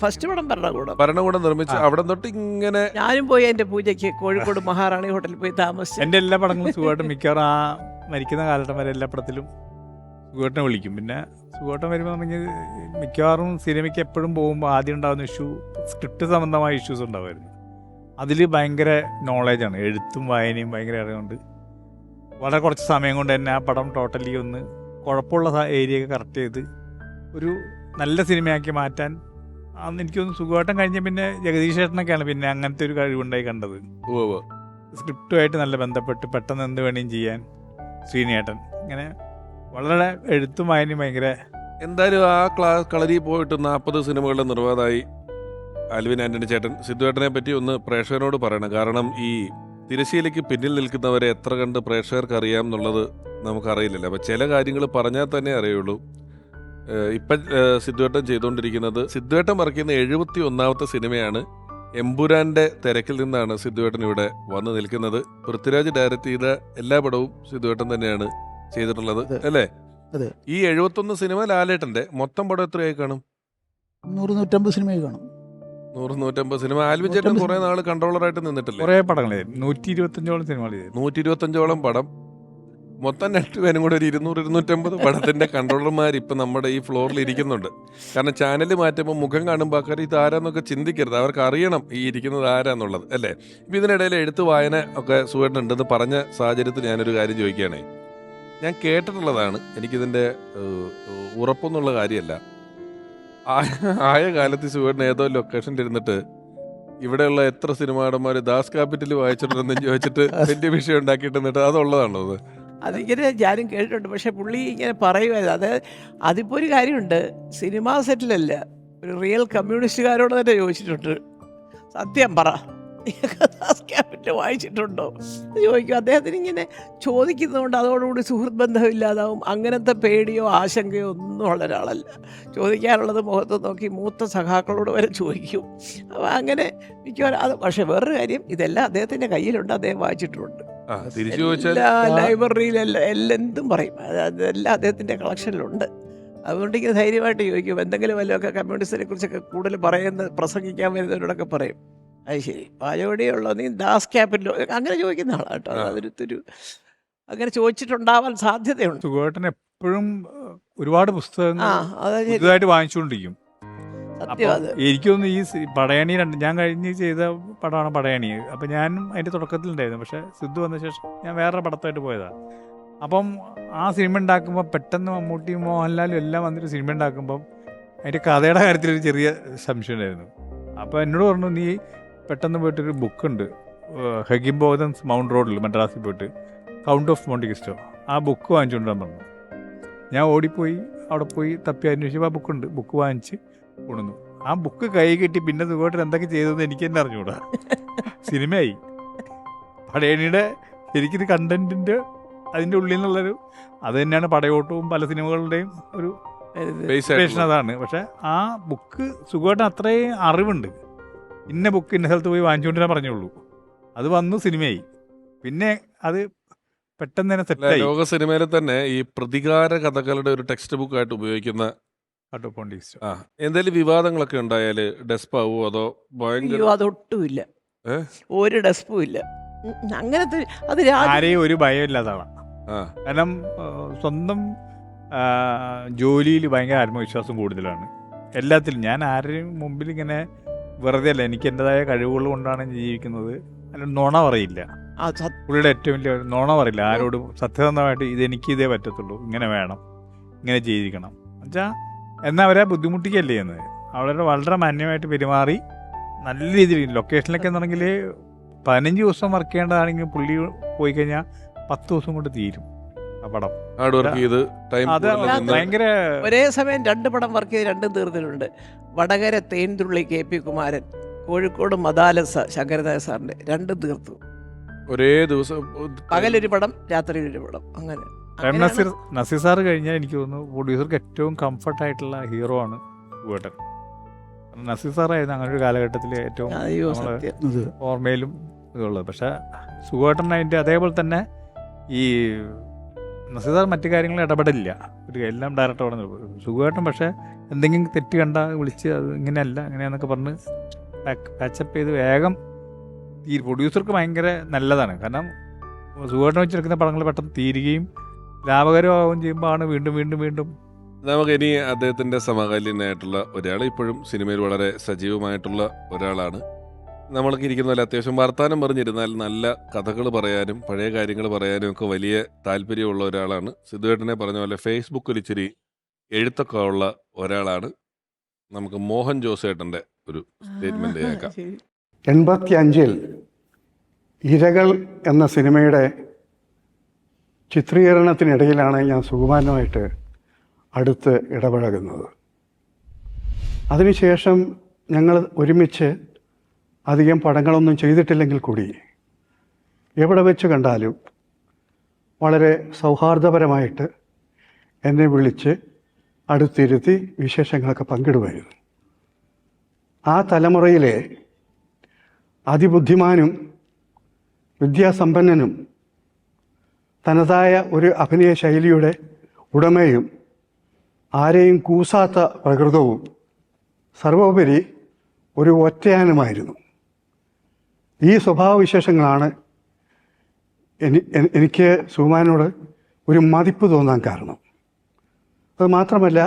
ഫസ്റ്റ് പടം ഭരണകൂടം. ഭരണകൂടം നിർമ്മിച്ച് അവിടെ തൊട്ട് ഇങ്ങനെ. ഞാനും പോയി എൻ്റെ പൂജയ്ക്ക് കോഴിക്കോട് മഹാറാണി ഹോട്ടലിൽ പോയി താമസിച്ചു. എൻ്റെ എല്ലാ പടങ്ങളും സുഖേട്ടൻ മിക്കവാറും ആ മരിക്കുന്ന കാലഘട്ടം വരെ എല്ലാ പടത്തിലും സുഖേട്ടനെ വിളിക്കും. പിന്നെ സുഖേട്ടൻ വരുമ്പോൾ പറഞ്ഞാൽ മിക്കവാറും സിനിമയ്ക്ക് എപ്പോഴും പോകുമ്പോൾ ആദ്യം ഉണ്ടാകുന്ന ഇഷ്യൂ സ്ക്രിപ്റ്റ് സംബന്ധമായ ഇഷ്യൂസ് ഉണ്ടാവുമായിരുന്നു. അതിൽ ഭയങ്കര നോളേജാണ്, എഴുത്തും വായനയും ഭയങ്കര അറിവുണ്ട്. വളരെ കുറച്ച് സമയം കൊണ്ട് തന്നെ ആ പടം ടോട്ടലി ഒന്ന് കുഴപ്പമുള്ള ഏരിയയൊക്കെ കറക്റ്റ് ചെയ്ത് ഒരു നല്ല സിനിമയാക്കി മാറ്റാൻ അന്ന് എനിക്കൊന്ന് സുഖമായിട്ടും കഴിഞ്ഞ പിന്നെ ജഗദീഷ് ചേട്ടനൊക്കെയാണ് പിന്നെ അങ്ങനത്തെ ഒരു കഴിവുണ്ടായി കണ്ടത്. സ്ക്രിപ്റ്റുമായിട്ട് നല്ല ബന്ധപ്പെട്ട് പെട്ടെന്ന് എന്ത് വേണേലും ചെയ്യാൻ ശ്രീനേട്ടൻ. ഇങ്ങനെ വളരെ എഴുത്തും വായനയും ഭയങ്കര. എന്തായാലും ആ കളരി പോയിട്ട് 40 സിനിമകളുടെ നിർമ്മാതായി ആൽവിൻ ആന്റണി ചേട്ടൻ. സിദ്ധുവേട്ടനെ പറ്റി ഒന്ന് പ്രേക്ഷകരോട് പറയണം. കാരണം ഈ തിരശ്ശീലയ്ക്ക് പിന്നിൽ നിൽക്കുന്നവരെ എത്ര കണ്ട് പ്രേക്ഷകർക്ക് അറിയാം എന്നുള്ളത് നമുക്കറിയില്ലല്ലോ. അപ്പം ചില കാര്യങ്ങൾ പറഞ്ഞാൽ തന്നെ അറിയുള്ളൂ. ഇപ്പം സിദ്ധുവേട്ടൻ ചെയ്തുകൊണ്ടിരിക്കുന്നത്, സിദ്ധുവേട്ടൻ വർക്ക് ചെയ്യുന്ന 71ാമത്തെ സിനിമയാണ്. എമ്പുരാൻ്റെ തിരക്കിൽ നിന്നാണ് സിദ്ധുവേട്ടൻ ഇവിടെ വന്ന് നിൽക്കുന്നത്. പൃഥ്വിരാജ് ഡയറക്റ്റ് ചെയ്ത എല്ലാ പടവും സിദ്ധുവേട്ടൻ തന്നെയാണ് ചെയ്തിട്ടുള്ളത്, അല്ലേ? ഈ 71 സിനിമ ലാലേട്ടൻ്റെ. മൊത്തം പടം എത്രയായി കാണും? 100-150 സിനിമയായി കാണും. 100-150 സിനിമ. ആൽവിൻ ചേട്ടൻ കുറെ നാൾ കൺട്രോളറായിട്ട് നിന്നിട്ടില്ലേ? കുറേ പടങ്ങൾ 125ഓളം സിനിമകൾ ചെയ്തു. 125ഓളം പടം. മൊത്തം രണ്ടുപേരും കൂടെ ഒരു 200-250 പടത്തിന്റെ കൺട്രോളർമാർ ഇപ്പം നമ്മുടെ ഈ ഫ്ലോറിൽ ഇരിക്കുന്നുണ്ട്. കാരണം ചാനൽ മാറ്റുമ്പോൾ മുഖം കാണുമ്പോൾ ആൾക്കാർ ഇത് ആരാന്നൊക്കെ ചിന്തിക്കരുത്, അവർക്ക് അറിയണം ഈ ഇരിക്കുന്നത് ആരാന്നുള്ളത്, അല്ലേ? ഇപ്പം ഇതിനിടയിൽ എഴുത്ത് വായന ഒക്കെ സുഖേട്ടനുണ്ടെന്ന് പറഞ്ഞ സാഹചര്യത്തിൽ ഞാനൊരു കാര്യം ചോദിക്കുകയാണേ. ഞാൻ കേട്ടിട്ടുള്ളതാണ്, എനിക്കിതിൻ്റെ ഉറപ്പൊന്നുള്ള കാര്യമല്ല. ആയ കാലത്ത് സുഖേട്ടൻ ഏതോ ലൊക്കേഷനിൽ ഇരുന്നിട്ട് ഇവിടെയുള്ള എത്ര സിനിമാടന്മാർ ദാസ് ക്യാപിറ്റൽ വായിച്ചിട്ടുണ്ടെന്ന് ചോദിച്ചിട്ട് വലിയ വിഷയം ഉണ്ടാക്കിയിട്ട് എന്നിട്ട് അതുള്ളതാണോ അത്? അതിങ്ങനെ ഞാനും കേട്ടിട്ടുണ്ട്. പക്ഷെ പുള്ളി ഇങ്ങനെ പറയുമായിരുന്നു. അത് അതിപ്പോൾ ഒരു കാര്യമുണ്ട്, സിനിമാ സെറ്റിലല്ല, ഒരു റിയൽ കമ്മ്യൂണിസ്റ്റുകാരോട് തന്നെ ചോദിച്ചിട്ടുണ്ട്, സത്യം പറ ദാസ് ക്യാപിറ്റൽ വായിച്ചിട്ടുണ്ടോ എന്ന് ചോദിക്കും. അദ്ദേഹത്തിന് ഇങ്ങനെ ചോദിക്കുന്നതുകൊണ്ട് അതോടുകൂടി സുഹൃത്ത് ബന്ധമില്ലാതാവും. അങ്ങനത്തെ പേടിയോ ആശങ്കയോ ഒന്നും ഉള്ള ഒരാളല്ല. ചോദിക്കാനുള്ളത് മുഖത്ത് നോക്കി മൂത്ത സഖാക്കളോട് വരെ ചോദിക്കും. അപ്പോൾ അങ്ങനെ മിക്കവാറും അത്. പക്ഷേ വേറൊരു കാര്യം, ഇതെല്ലാം അദ്ദേഹത്തിൻ്റെ കയ്യിലുണ്ട്, അദ്ദേഹം വായിച്ചിട്ടുണ്ട്. തിരിച്ചു ചോദിച്ചാൽ എല്ലാ ലൈബ്രറിയിലെല്ലാം എന്തും പറയും. അതെല്ലാം അദ്ദേഹത്തിൻ്റെ കളക്ഷനിലുണ്ട്. അതുകൊണ്ട് ഇങ്ങനെ ധൈര്യമായിട്ട് ചോദിക്കും. എന്തെങ്കിലും വല്ലതൊക്കെ കമ്മ്യൂണിസ്റ്റിനെ കുറിച്ചൊക്കെ കൂടുതൽ പ്രസംഗിക്കാൻ വരുന്നവരോടൊക്കെ പറയും, അത് ശരി പാചകടിയുള്ളൂ, നീ ദാസ് ക്യാപിറ്റലോ, അങ്ങനെ ചോദിക്കുന്ന ആളാണ് കേട്ടോ. അതൊരു അങ്ങനെ ചോദിച്ചിട്ടുണ്ടാവാൻ സാധ്യതയുണ്ട്. സുഖേട്ടൻ എപ്പോഴും ഒരുപാട് പുസ്തകങ്ങൾ അതായത് പുതുതായിട്ട് വാങ്ങിച്ചുകൊണ്ടിരിക്കും. സത്യം. അത് എനിക്കൊന്ന് ഈ പടയണി ഞാൻ കഴിഞ്ഞ് ചെയ്ത പടമാണ് പടയണി. അപ്പം ഞാനും അതിൻ്റെ തുടക്കത്തിലുണ്ടായിരുന്നു. പക്ഷേ സിദ്ധു വന്ന ശേഷം ഞാൻ വേറെ പടത്തായിട്ട് പോയതാണ്. അപ്പം ആ സിനിമ ഉണ്ടാക്കുമ്പോൾ പെട്ടെന്ന് മമ്മൂട്ടിയും മോഹൻലാലും എല്ലാം വന്നിട്ട് സിനിമ ഉണ്ടാക്കുമ്പം അതിൻ്റെ കഥയുടെ കാര്യത്തിലൊരു ചെറിയ സംശയം ഉണ്ടായിരുന്നു. അപ്പോൾ എന്നോട് പറഞ്ഞു, നീ പെട്ടെന്ന് പോയിട്ടൊരു ബുക്കുണ്ട്, ഹെഗിംബോധൻസ് മൗണ്ട് റോഡിൽ മദ്രാസിൽ പോയിട്ട്, കൗണ്ട് ഓഫ് മോണ്ടി ക്രിസ്റ്റോ, ആ ബുക്ക് വാങ്ങിച്ചുകൊണ്ടാൻ പറഞ്ഞു. ഞാൻ ഓടിപ്പോയി അവിടെ പോയി തപ്പി അന്വേഷിച്ചപ്പോൾ ആ ബുക്കുണ്ട്. ബുക്ക് വാങ്ങിച്ച് കൊണ്ടുവന്നു. ആ ബുക്ക് കൈ കിട്ടി പിന്നെ സുഖമായിട്ട് എന്തൊക്കെ ചെയ്തതെന്ന് എനിക്ക് തന്നെ അറിഞ്ഞുകൂടാ. സിനിമയായി. പടയണിയുടെ ശരിക്കും കണ്ടന്റിൻ്റെ അതിൻ്റെ ഉള്ളിൽ നിന്നുള്ളൊരു അത് തന്നെയാണ് പടയോട്ടവും പല സിനിമകളുടെയും ഒരു അതാണ്. പക്ഷെ ആ ബുക്ക് സുഖമായിട്ട് അത്രയും അറിവുണ്ട്. ഇന്ന ബുക്ക് ഇന്ന സ്ഥലത്ത് പോയി വാങ്ങിച്ചുകൊണ്ടിരാൻ പറഞ്ഞുള്ളൂ. അത് വന്നു സിനിമയായി. പിന്നെ അത് പെട്ടെന്ന് തന്നെ സെറ്റായി. ലോക സിനിമയിൽ തന്നെ ഈ പ്രതികാര കഥകളുടെ ഒരു ടെക്സ്റ്റ് ബുക്ക് ആയിട്ട് ഉപയോഗിക്കുന്ന എന്തെങ്കിലും വിവാദങ്ങളൊക്കെ ഉണ്ടായാല് ഡെസ്പാവോ അതോ ഭയങ്കര? അതൊട്ടുമില്ല, ഒരു ഡെസ്പും ഇല്ല. അങ്ങനത്തെ അത് ആരെയും ഒരു ഭയമില്ലാതാണ്. കാരണം സ്വന്തം ജോലിയിൽ ഭയങ്കര ആത്മവിശ്വാസം കൂടുതലാണ്. എല്ലാത്തിലും ഞാൻ ആരുടെയും മുമ്പിൽ ഇങ്ങനെ വെറുതെ അല്ല, എനിക്ക് എൻ്റെതായ കഴിവുകൾ കൊണ്ടാണ് ജീവിക്കുന്നത്. അല്ല, നുണ പറയില്ല. പുള്ളിയുടെ ഏറ്റവും വലിയ നുണ പറയില്ല ആരോടും. സത്യസന്ധമായിട്ട് ഇതെനിക്ക് ഇതേ പറ്റത്തുള്ളൂ, ഇങ്ങനെ വേണം, ഇങ്ങനെ ചെയ്തിരിക്കണം എന്നുവെച്ചാൽ എന്നാൽ അവരെ ബുദ്ധിമുട്ടിക്കല്ലേ ചെയ്യുന്നത്. അവരുടെ വളരെ മാന്യമായിട്ട് പെരുമാറി നല്ല രീതിയിൽ ലൊക്കേഷനിലൊക്കെ എന്നുണ്ടെങ്കിൽ 15 ദിവസം വർക്ക് ചെയ്യേണ്ടതാണെങ്കിൽ പുള്ളി പോയി കഴിഞ്ഞാൽ 10 ദിവസം കൊണ്ട് തീരും ആ പടം. അത് ഭയങ്കര ഒരേ സമയം 2 പടം വർക്ക് ചെയ്ത് 2 തീർത്തിട്ടുണ്ട്. വടകര തേൻതുള്ളി KP കുമാരൻ, കോഴിക്കോട് മദാലസ ശങ്കരനായ സാറിൻ്റെ 2 തീർത്തു. ഒരേ ദിവസം പകലൊരു പടം, രാത്രി ഒരു പടം. അങ്ങനെ നസീർ സാർ കഴിഞ്ഞാൽ എനിക്ക് തോന്നുന്നു പ്രൊഡ്യൂസർക്ക് ഏറ്റവും കംഫർട്ടായിട്ടുള്ള ഹീറോ ആണ് സുഖേട്ടൻ. നസീർ സാറായിരുന്നു അങ്ങനെ ഒരു കാലഘട്ടത്തിൽ ഏറ്റവും ഓർമ്മയിലും ഇതുള്ളത്. പക്ഷെ സുഖേട്ടൻ അതിൻ്റെ അതേപോലെ തന്നെ ഈ നസീർ സാർ മറ്റു കാര്യങ്ങളിൽ ഇടപെടില്ല, ഒരു എല്ലാം ഡയറക്റ്റ് പറഞ്ഞു. സുഖേട്ടൻ പക്ഷേ എന്തെങ്കിലും തെറ്റ് കണ്ട വിളിച്ച് അത് ഇങ്ങനെയല്ല അങ്ങനെയാന്നൊക്കെ പറഞ്ഞ് പാച്ചപ്പ് ചെയ്ത് വേഗം ഈ പ്രൊഡ്യൂസർക്ക് ഭയങ്കര നല്ലതാണ്. കാരണം സുഖേട്ടൻ വെച്ചെടുക്കുന്ന പടങ്ങൾ പെട്ടെന്ന് തീരുകയും ലാഭകരമാവുകയും ചെയ്യുമ്പോൾ ആണ് വീണ്ടും വീണ്ടും വീണ്ടും. നമുക്ക് ഇനി അദ്ദേഹത്തിൻ്റെ സമകാലീനായിട്ടുള്ള ഒരാൾ, ഇപ്പോഴും സിനിമയിൽ വളരെ സജീവമായിട്ടുള്ള ഒരാളാണ്. നമ്മൾക്ക് ഇരിക്കുന്ന പോലെ അത്യാവശ്യം വർത്താനം പറഞ്ഞിരുന്നാൽ നല്ല കഥകൾ പറയാനും പഴയ കാര്യങ്ങൾ പറയാനും ഒക്കെ വലിയ താല്പര്യമുള്ള ഒരാളാണ്. സിദ്ധുവേട്ടനെ പറഞ്ഞ പോലെ ഫേസ്ബുക്കിൽ ഇച്ചിരി എഴുത്തൊക്കെ ഉള്ള ഒരാളാണ്. നമുക്ക് മോഹൻ ജോസേട്ടൻ്റെ ഒരു സ്റ്റേറ്റ്മെൻറ്റ് കേൾക്കാം. 85-ൽ ഇരകൾ എന്ന സിനിമയുടെ ചിത്രീകരണത്തിനിടയിലാണ് ഞാൻ സുകുമാരനുമായിട്ട് അടുത്ത് ഇടപഴകുന്നത്. അതിനുശേഷം ഞങ്ങൾ ഒരുമിച്ച് അധികം പടങ്ങളൊന്നും ചെയ്തിട്ടില്ലെങ്കിൽ കൂടി എവിടെ വെച്ച് കണ്ടാലും വളരെ സൗഹാർദ്ദപരമായിട്ട് എന്നെ വിളിച്ച് അടുത്തിരുത്തി വിശേഷങ്ങളൊക്കെ പങ്കിടുമായിരുന്നു. ആ തലമുറയിലെ അതിബുദ്ധിമാനും വിദ്യാസമ്പന്നനും തനതായ ഒരു അഭിനയ ശൈലിയുടെ ഉടമയും ആരെയും കൂസാത്ത പ്രകൃതവും സർവോപരി ഒരു ഒറ്റയാനുമായിരുന്നു. ഈ സ്വഭാവവിശേഷങ്ങളാണ് എനിക്ക് സുകുമാരനോട് ഒരു മതിപ്പ് തോന്നാൻ കാരണം. അത് മാത്രമല്ല,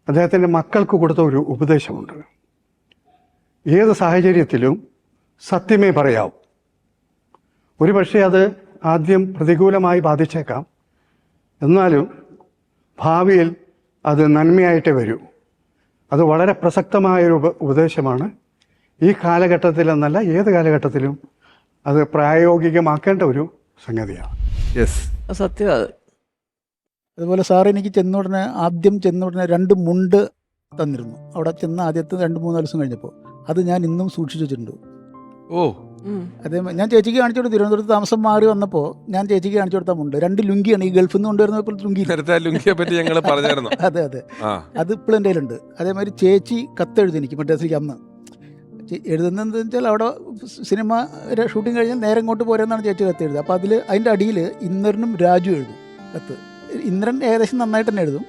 അദ്ദേഹത്തിൻ്റെ മക്കൾക്ക് കൊടുത്ത ഒരു ഉപദേശമുണ്ട്. ഏത് സാഹചര്യത്തിലും സത്യമേ പറയാവൂ. ഒരു പക്ഷേ അത് ആദ്യം പ്രതികൂലമായി ബാധിച്ചേക്കാം, എന്നാലും ഭാവിയിൽ അത് നന്മയായിട്ടേ വരൂ. അത് വളരെ പ്രസക്തമായൊരു ഉപദേശമാണ് ഈ കാലഘട്ടത്തിലെന്നല്ല ഏത് കാലഘട്ടത്തിലും അത് പ്രായോഗികമാക്കേണ്ട ഒരു സംഗതിയാണ്. യെസ്. സത്യം അത്. അതുപോലെ സാർ എനിക്ക് ആദ്യം ചെന്ന ഉടനെ 2 മുണ്ട് തന്നിരുന്നു. അവിടെ ചെന്ന ആദ്യത്തെ 2-3 ദിവസം കഴിഞ്ഞപ്പോൾ അത് ഞാൻ ഇന്നും സൂക്ഷിച്ചു വെച്ചിട്ടുണ്ട്. ഓ, അതേ ഞാൻ ചേച്ചിക്ക് കാണിച്ചു കൊടുത്തു. തിരുവനന്തപുരത്ത് താമസം മാറി വന്നപ്പോൾ ഞാൻ ചേച്ചിക്ക് കാണിച്ചു കൊടുത്ത മുണ്ട് 2 ലുങ്കിയാണ്. ഈ ഗൾഫിൽ നിന്ന് കൊണ്ടുവരുന്നപ്പോൾ ലുങ്കി. നേരത്തെ ലുങ്കിയെ പറ്റി ഞങ്ങൾ പറഞ്ഞായിരുന്നു. അതെ അത് ഇപ്പോഴും എൻ്റെ കയ്യിലുണ്ട്. അതേമാതിരി ചേച്ചി കത്തെഴുതി എനിക്ക് മദ്രാസിലേക്ക് അന്ന്. എഴുതുന്നതെന്ന് വെച്ചാൽ അവിടെ സിനിമ ഷൂട്ടിങ് കഴിഞ്ഞാൽ നേരെ ഇങ്ങോട്ട് പോരെന്നാണ് ചേച്ചി കത്ത് എഴുതുക. അപ്പോൾ അതിൻ്റെ അടിയിൽ ഇന്ദ്രനും രാജു എഴുതും കത്ത്. ഇന്ദ്രൻ ഏകദേശം നന്നായിട്ട് തന്നെ എഴുതും,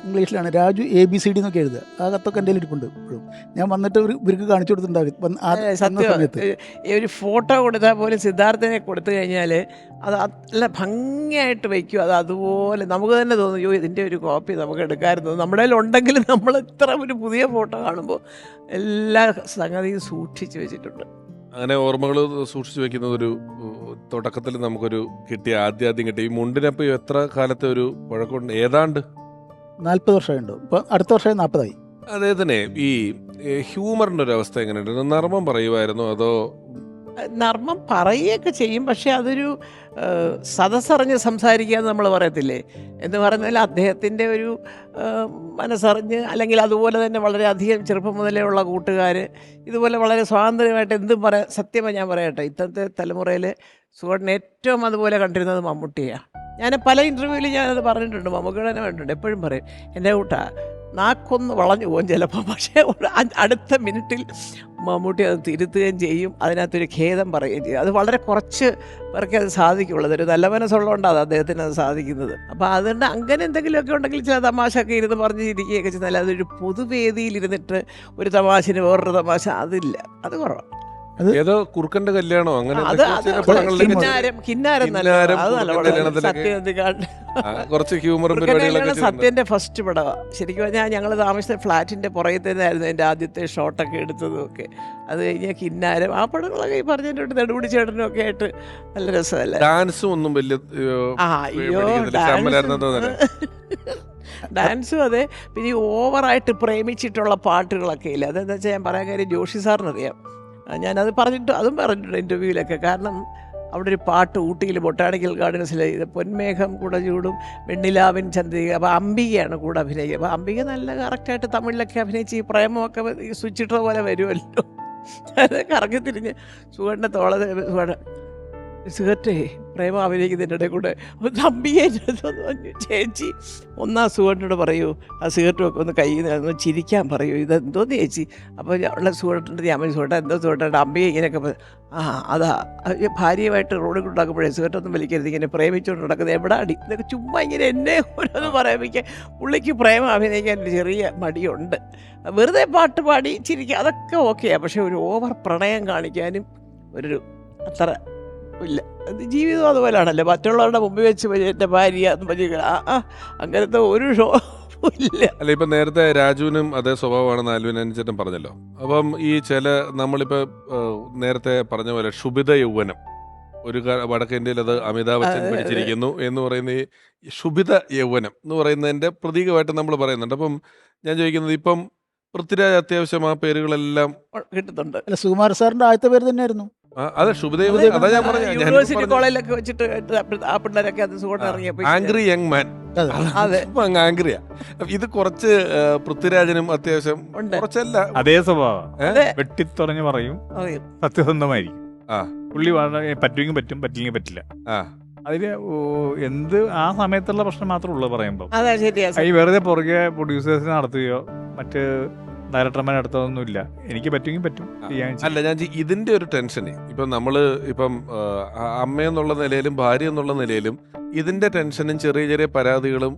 ഇംഗ്ലീഷിലാണ്. രാജു ABCD എന്നൊക്കെ എഴുതുക. ആ കത്തൊക്കെ എൻ്റെ ഇരിപ്പുണ്ട് ഇപ്പോഴും. ഞാൻ വന്നിട്ട് ഇവർക്ക് കാണിച്ചു കൊടുത്തിട്ടുണ്ടാകും സമയത്ത്. ഈ ഒരു ഫോട്ടോ കൊടുത്താൽ പോലും സിദ്ധാർത്ഥനെ കൊടുത്തു കഴിഞ്ഞാൽ അത് നല്ല ഭംഗിയായിട്ട് വയ്ക്കും. അത് അതുപോലെ നമുക്ക് തന്നെ തോന്നും, അയ്യോ ഇതിൻ്റെ ഒരു കോപ്പി നമുക്ക് എടുക്കാമായിരുന്നു. നമ്മുടെ കയ്യിൽ ഉണ്ടെങ്കിലും നമ്മൾ ഇത്ര ഒരു പുതിയ ഫോട്ടോ കാണുമ്പോൾ എല്ലാ സംഗതിയും സൂക്ഷിച്ച് വെച്ചിട്ടുണ്ട്. അങ്ങനെ ഓർമ്മകൾ സൂക്ഷിച്ചു വെക്കുന്നത് ഒരു തുടക്കത്തിൽ നമുക്കൊരു ആദ്യം കിട്ടി. ഈ മുണ്ടിനപ്പോൾ എത്ര കാലത്തെ ഒരു പഴക്കമുണ്ട്? ഏതാണ്ട് 40 വർഷമായിട്ടുണ്ടോ? ഇപ്പം അടുത്ത വർഷമായി 40ആയി. അദ്ദേഹത്തിന് ഈ ഹ്യൂമറിൻ്റെ ഒരു അവസ്ഥ എങ്ങനെയുണ്ട്? നർമ്മം പറയുമായിരുന്നോ അതോ? നർമ്മം പറയുകയൊക്കെ ചെയ്യും, പക്ഷേ അതൊരു സദസ്സറിഞ്ഞ് സംസാരിക്കുക എന്ന് നമ്മൾ പറയത്തില്ലേ എന്ന് പറഞ്ഞാൽ അദ്ദേഹത്തിൻ്റെ ഒരു മനസ്സറിഞ്ഞ്, അല്ലെങ്കിൽ അതുപോലെ തന്നെ വളരെയധികം ചെറുപ്പം മുതലേ ഉള്ള കൂട്ടുകാർ ഇതുപോലെ വളരെ സ്വാതന്ത്ര്യമായിട്ട് എന്തും സത്യമായി ഞാൻ പറയട്ടെ, ഇന്നത്തെ തലമുറയിൽ സുഗേട്ടൻ ഏറ്റവും അതുപോലെ കണ്ടിരുന്നത് മമ്മൂട്ടിയാണ്. ഞാൻ പല ഇൻ്റർവ്യൂവിലും ഞാനത് പറഞ്ഞിട്ടുണ്ട്, മമ്മൂക്കയുടെ തന്നെ പറഞ്ഞിട്ടുണ്ട്. എപ്പോഴും പറയും, എൻ്റെ കൂട്ടാ നാക്കൊന്ന് വളഞ്ഞു പോകും ചിലപ്പോൾ, പക്ഷേ അടുത്ത മിനിറ്റിൽ മമ്മൂട്ടി അത് തിരുത്തുകയും ചെയ്യും, അതിനകത്തൊരു ഖേദം പറയുകയും ചെയ്യും. അത് വളരെ കുറച്ച് പേർക്ക് അത് സാധിക്കുള്ളത്. ഒരു നല്ല മനസ്സുള്ളതുകൊണ്ടാണ് അദ്ദേഹത്തിന് അത് സാധിക്കുന്നത്. അപ്പോൾ അതുകൊണ്ട് അങ്ങനെ എന്തെങ്കിലുമൊക്കെ ഉണ്ടെങ്കിൽ ചില തമാശ ഒക്കെ ഇരുന്ന് പറഞ്ഞ് ചിരിക്കുകയൊക്കെ ചെയ്താൽ അതൊരു പൊതുവേദിയിലിരുന്നിട്ട് ഒരു തമാശന് വേറൊരു തമാശ അതില്ല, അത് കുറവാണ്. ഏതോ കുറുക്കന്റെ കല്യാണോ അങ്ങനെ കുറച്ച് ഹ്യൂമറും പരിപാടികളൊക്കെ. സത്യന്റെ ഫസ്റ്റ് പടവാ ശരിക്കും പറഞ്ഞാൽ. ഞങ്ങൾ താമസിച്ച ഫ്ലാറ്റിന്റെ പുറകെ തന്നെയായിരുന്നു എൻ്റെ ആദ്യത്തെ ഷോട്ടൊക്കെ എടുത്തതും ഒക്കെ. അത് കഴിഞ്ഞാൽ കിന്നാരം, ആ പടങ്ങളൊക്കെ ഈ പറഞ്ഞിട്ടുണ്ട്. നെടുമുടി ചേട്ടനും ഒക്കെ ആയിട്ട് നല്ല രസമല്ല. ഡാൻസും ഒന്നും വലിയ ഡാൻസും അതെ. പിന്നെ ഈ ഓവറായിട്ട് പ്രേമിച്ചിട്ടുള്ള പാട്ടുകളൊക്കെ ഇല്ല. അതെന്താ വെച്ചാൽ ഞാൻ പറയാൻ കാര്യം ജോഷി സാറിനറിയാം. ഞാനത് പറഞ്ഞിട്ടുണ്ട് ഇൻ്റർവ്യൂവിലൊക്കെ. കാരണം അവിടെ ഒരു പാട്ട് ഊട്ടിയിൽ ബൊട്ടാണിക്കൽ ഗാർഡൻസിൽ പൊന്മേഘം കൂടെ ചൂടും വെണ്ണിലാവിൻ ചന്ദ്രിക, അപ്പോൾ അംബികയാണ് കൂടെ അഭിനയിക്കുക. അപ്പോൾ അംബിക നല്ല കറക്റ്റായിട്ട് തമിഴിലൊക്കെ അഭിനയിച്ച് ഈ പ്രേമമൊക്കെ സ്വിച്ചിട്ട പോലെ വരുമല്ലോ. അത് കറങ്ങി തിരിഞ്ഞ് സുഗേട്ടൻ്റെ സുഗറ്റേ പ്രേമം അഭിനയിക്കുന്നതിൻ്റെ ഇടയിൽ കൂടെ അംബികയെ ചേച്ചി ഒന്നാം സുഗേട്ടനോട് പറയൂ, ആ സിഗരറ്റുമൊക്കെ ഒന്ന് കയ്യിൽ നിന്ന് ചിരിക്കാൻ പറയൂ, ഇതെന്തോന്ന് ചേച്ചി. അപ്പോൾ ഉള്ള സുഗേട്ടൻ്റെ ഞാൻ സുഗേട്ട എന്തോ സുഗേട്ട അംബിക ഇങ്ങനെയൊക്കെ അതാ ഭാര്യയുമായിട്ട് റോഡിൽ കൊണ്ടാക്കുമ്പോഴേ സിഗരറ്റൊന്നും വലിക്കരുത്, ഇങ്ങനെ പ്രേമിച്ചുകൊണ്ട് നടക്കുന്നത് എവിടെ അടി ഇതൊക്കെ ചുമ്മാ ഇങ്ങനെ എന്നെ ഓരോന്ന് പറയാൻ പുള്ളിക്ക് പ്രേമം അഭിനയിക്കാൻ ഒരു ചെറിയ മടിയുണ്ട്. വെറുതെ പാട്ട് പാടി ചിരിക്കുക അതൊക്കെ ഓക്കെയാണ്, പക്ഷേ ഒരു ഓവർ പ്രണയം കാണിക്കാനും ഒരു അത്ര ഇല്ല. ജീവിതം അതുപോലെയാണല്ലോ, മറ്റുള്ളവരുടെ മുമ്പിൽ വെച്ച് എൻ്റെ ഭാര്യ അങ്ങനത്തെ ഒരു ഷോ ഇല്ല. അല്ല, ഇപ്പം നേരത്തെ രാജുവിനും അതേ സ്വഭാവമാണെന്ന് ആൽവിൻ അനുചേട്ടൻ പറഞ്ഞല്ലോ. അപ്പം ഈ നമ്മളിപ്പോൾ നേരത്തെ പറഞ്ഞ പോലെ ക്ഷുഭിത യൗവനം, ഒരു വടക്കേന്ത്യയിൽ അത് അമിതാഭ് ബച്ചൻ പിടിച്ചിരിക്കുന്നു എന്ന് പറയുന്ന ഈ ക്ഷുഭിത യൗവനം എന്ന് പറയുന്നതിൻ്റെ പ്രതീകമായിട്ട് നമ്മൾ പറയുന്നുണ്ട്. അപ്പം ഞാൻ ചോദിക്കുന്നത്, ഇപ്പം പൃഥ്വിരാജ് അത്യാവശ്യം ആ പേരുകളെല്ലാം കിട്ടുന്നുണ്ട്. അല്ല, സുകുമാർ സാറിൻ്റെ ആദ്യത്തെ പേര് തന്നെയായിരുന്നു. അതെ, ക്ഷുഭിതയൗവനം. അതാ ഞാൻ പറഞ്ഞത്, യൂണിവേഴ്സിറ്റി കോളേജിലൊക്കെ വെച്ചിട്ട് ആ പിള്ളേരൊക്കെ അത് സുഖം ഇറങ്ങിയപ്പോൾ ആംഗ്രി യങ് മാൻ. ആംഗ്രിയാ. ഇത് കുറച്ച് പൃഥ്വിരാജനും അത്യാവശ്യം കുറച്ചല്ല അതേ സ്വഭാവം, വെട്ടിത്തുറഞ്ഞ് പറയും, സത്യസന്ധമായിരിക്കും. പുള്ളി പറ്റുമെങ്കിൽ പറ്റും, പറ്റില്ലെങ്കിൽ പറ്റില്ല. അതില് എന്ത് ആ സമയത്തുള്ള പ്രശ്നം മാത്രമേ ഉള്ളൂ പറയുമ്പോൾ. ഈ വെറുതെ പുറകെ പ്രൊഡ്യൂസേഴ്സിനെ നടത്തുകയോ മറ്റ് ഡയറക്ടർമാരെ നടത്തുകയൊന്നുമില്ല. എനിക്ക് പറ്റുമെങ്കിൽ പറ്റും. അല്ല, ഞാൻ ഇതിന്റെ ഒരു ടെൻഷന് ഇപ്പം നമ്മള് ഇപ്പം അമ്മയെന്നുള്ള നിലയിലും ഭാര്യ എന്നുള്ള നിലയിലും ഇതിന്റെ ടെൻഷനും ചെറിയ ചെറിയ പരാതികളും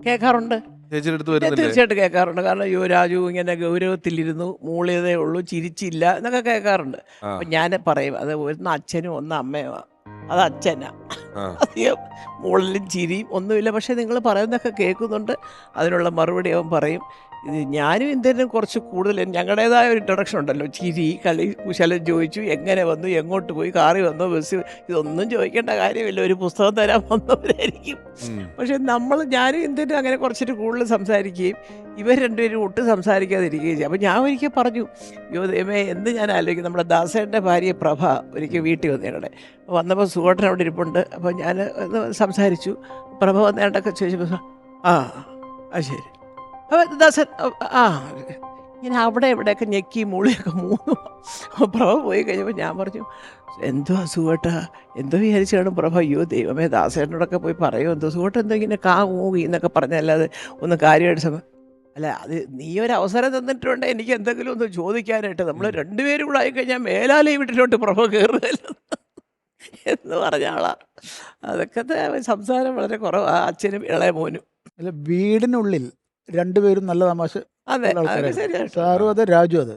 കേൾക്കാറുണ്ട്. ചേച്ചിയുടെ അടുത്ത് വരുന്നില്ല? തീർച്ചയായിട്ടും കേൾക്കാറുണ്ട്. കാരണം രാജു ഇങ്ങനെ ഗൗരവത്തിലിരുന്നു, മൂളിയതേ ഉള്ളൂ, ചിരിച്ചില്ല എന്നൊക്കെ കേൾക്കാറുണ്ട്. അപ്പം ഞാൻ പറയും, അത് ഒന്ന് അച്ഛനും ഒന്ന് അമ്മയോ, അത് അച്ഛനാ, അധികം മുകളിലും ചിരിയും ഒന്നുമില്ല. പക്ഷേ നിങ്ങൾ പറയുന്നതൊക്കെ കേൾക്കുന്നുണ്ട്, അതിനുള്ള മറുപടി അവൻ പറയും. ഇത് ഞാനും ഇന്ത്യനും കുറച്ച് കൂടുതൽ ഞങ്ങളുടേതായ ഒരു ഇൻട്രൊഡക്ഷൻ ഉണ്ടല്ലോ, ചിരി കളി കുശലം ചോദിച്ചു, എങ്ങനെ വന്നു, എങ്ങോട്ട് പോയി, കാറി വന്നോ, ബസ്, ഇതൊന്നും ചോദിക്കേണ്ട കാര്യമില്ല, ഒരു പുസ്തകം തരാൻ വന്നവരായിരിക്കും. പക്ഷെ ഞാനും ഇന്ത്യനും അങ്ങനെ കുറച്ചിട്ട് കൂടുതൽ സംസാരിക്കുകയും ഇവർ രണ്ടുപേരും ഒട്ടും സംസാരിക്കാതിരിക്കുകയും ചെയ്യും. അപ്പോൾ ഞാൻ ഒരിക്കൽ പറഞ്ഞു, യോ ദൈവമേ, എന്ത് ഞാൻ ആലോചിക്കും, നമ്മുടെ ദാസേൻ്റെ ഭാര്യ പ്രഭ ഒരിക്കൽ വീട്ടിൽ വന്നു ഞങ്ങളുടെ. വന്നപ്പോൾ സുഖേട്ടൻ അവിടെ ഇരിപ്പുണ്ട്. അപ്പോൾ ഞാൻ സംസാരിച്ചു. പ്രഭ വന്നേണ്ടൊക്കെ ചോദിച്ചപ്പോൾ ആ ശരി, അപ്പോൾ ദാസൻ ഇങ്ങനെ അവിടെ ഇവിടെയൊക്കെ ഞെക്കി മൂളിയൊക്കെ മൂന്നു. പ്രഭ പോയി കഴിഞ്ഞപ്പോൾ ഞാൻ പറഞ്ഞു, എന്തോ സുഖേട്ടാ, എന്തോ വിചാരിച്ചാണ് പ്രഭ? അയ്യോ ദൈവമേ, ദാസേട്ടനോടൊക്കെ പോയി പറയുമോ, എന്തോ സുഖേട്ടൻ എന്തോ ഇങ്ങനെ മൂകി എന്നൊക്കെ പറഞ്ഞല്ലാതെ ഒന്ന് കാര്യമായിട്ട് അല്ല, അത് നീ ഒരു അവസരം തന്നിട്ടുണ്ട് എനിക്ക് എന്തെങ്കിലും ഒന്ന് ചോദിക്കാനായിട്ട്. നമ്മൾ രണ്ടുപേരും കൂടെ ആയിക്കഴിഞ്ഞാൽ മേലാലേ വീട്ടിലോട്ട് പ്രഭ കയറുകയല്ല എന്ന് പറഞ്ഞ ആളാ. അതൊക്കെ സംസാരം വളരെ കുറവാണ് അച്ഛനും ഇളയ മോനും. അല്ല, വീടിനുള്ളിൽ രണ്ടുപേരും നല്ല തമാശ അതെ, അതൊക്കെ ശരിയാണ്. സാറും അതെ, രാജു അതെ.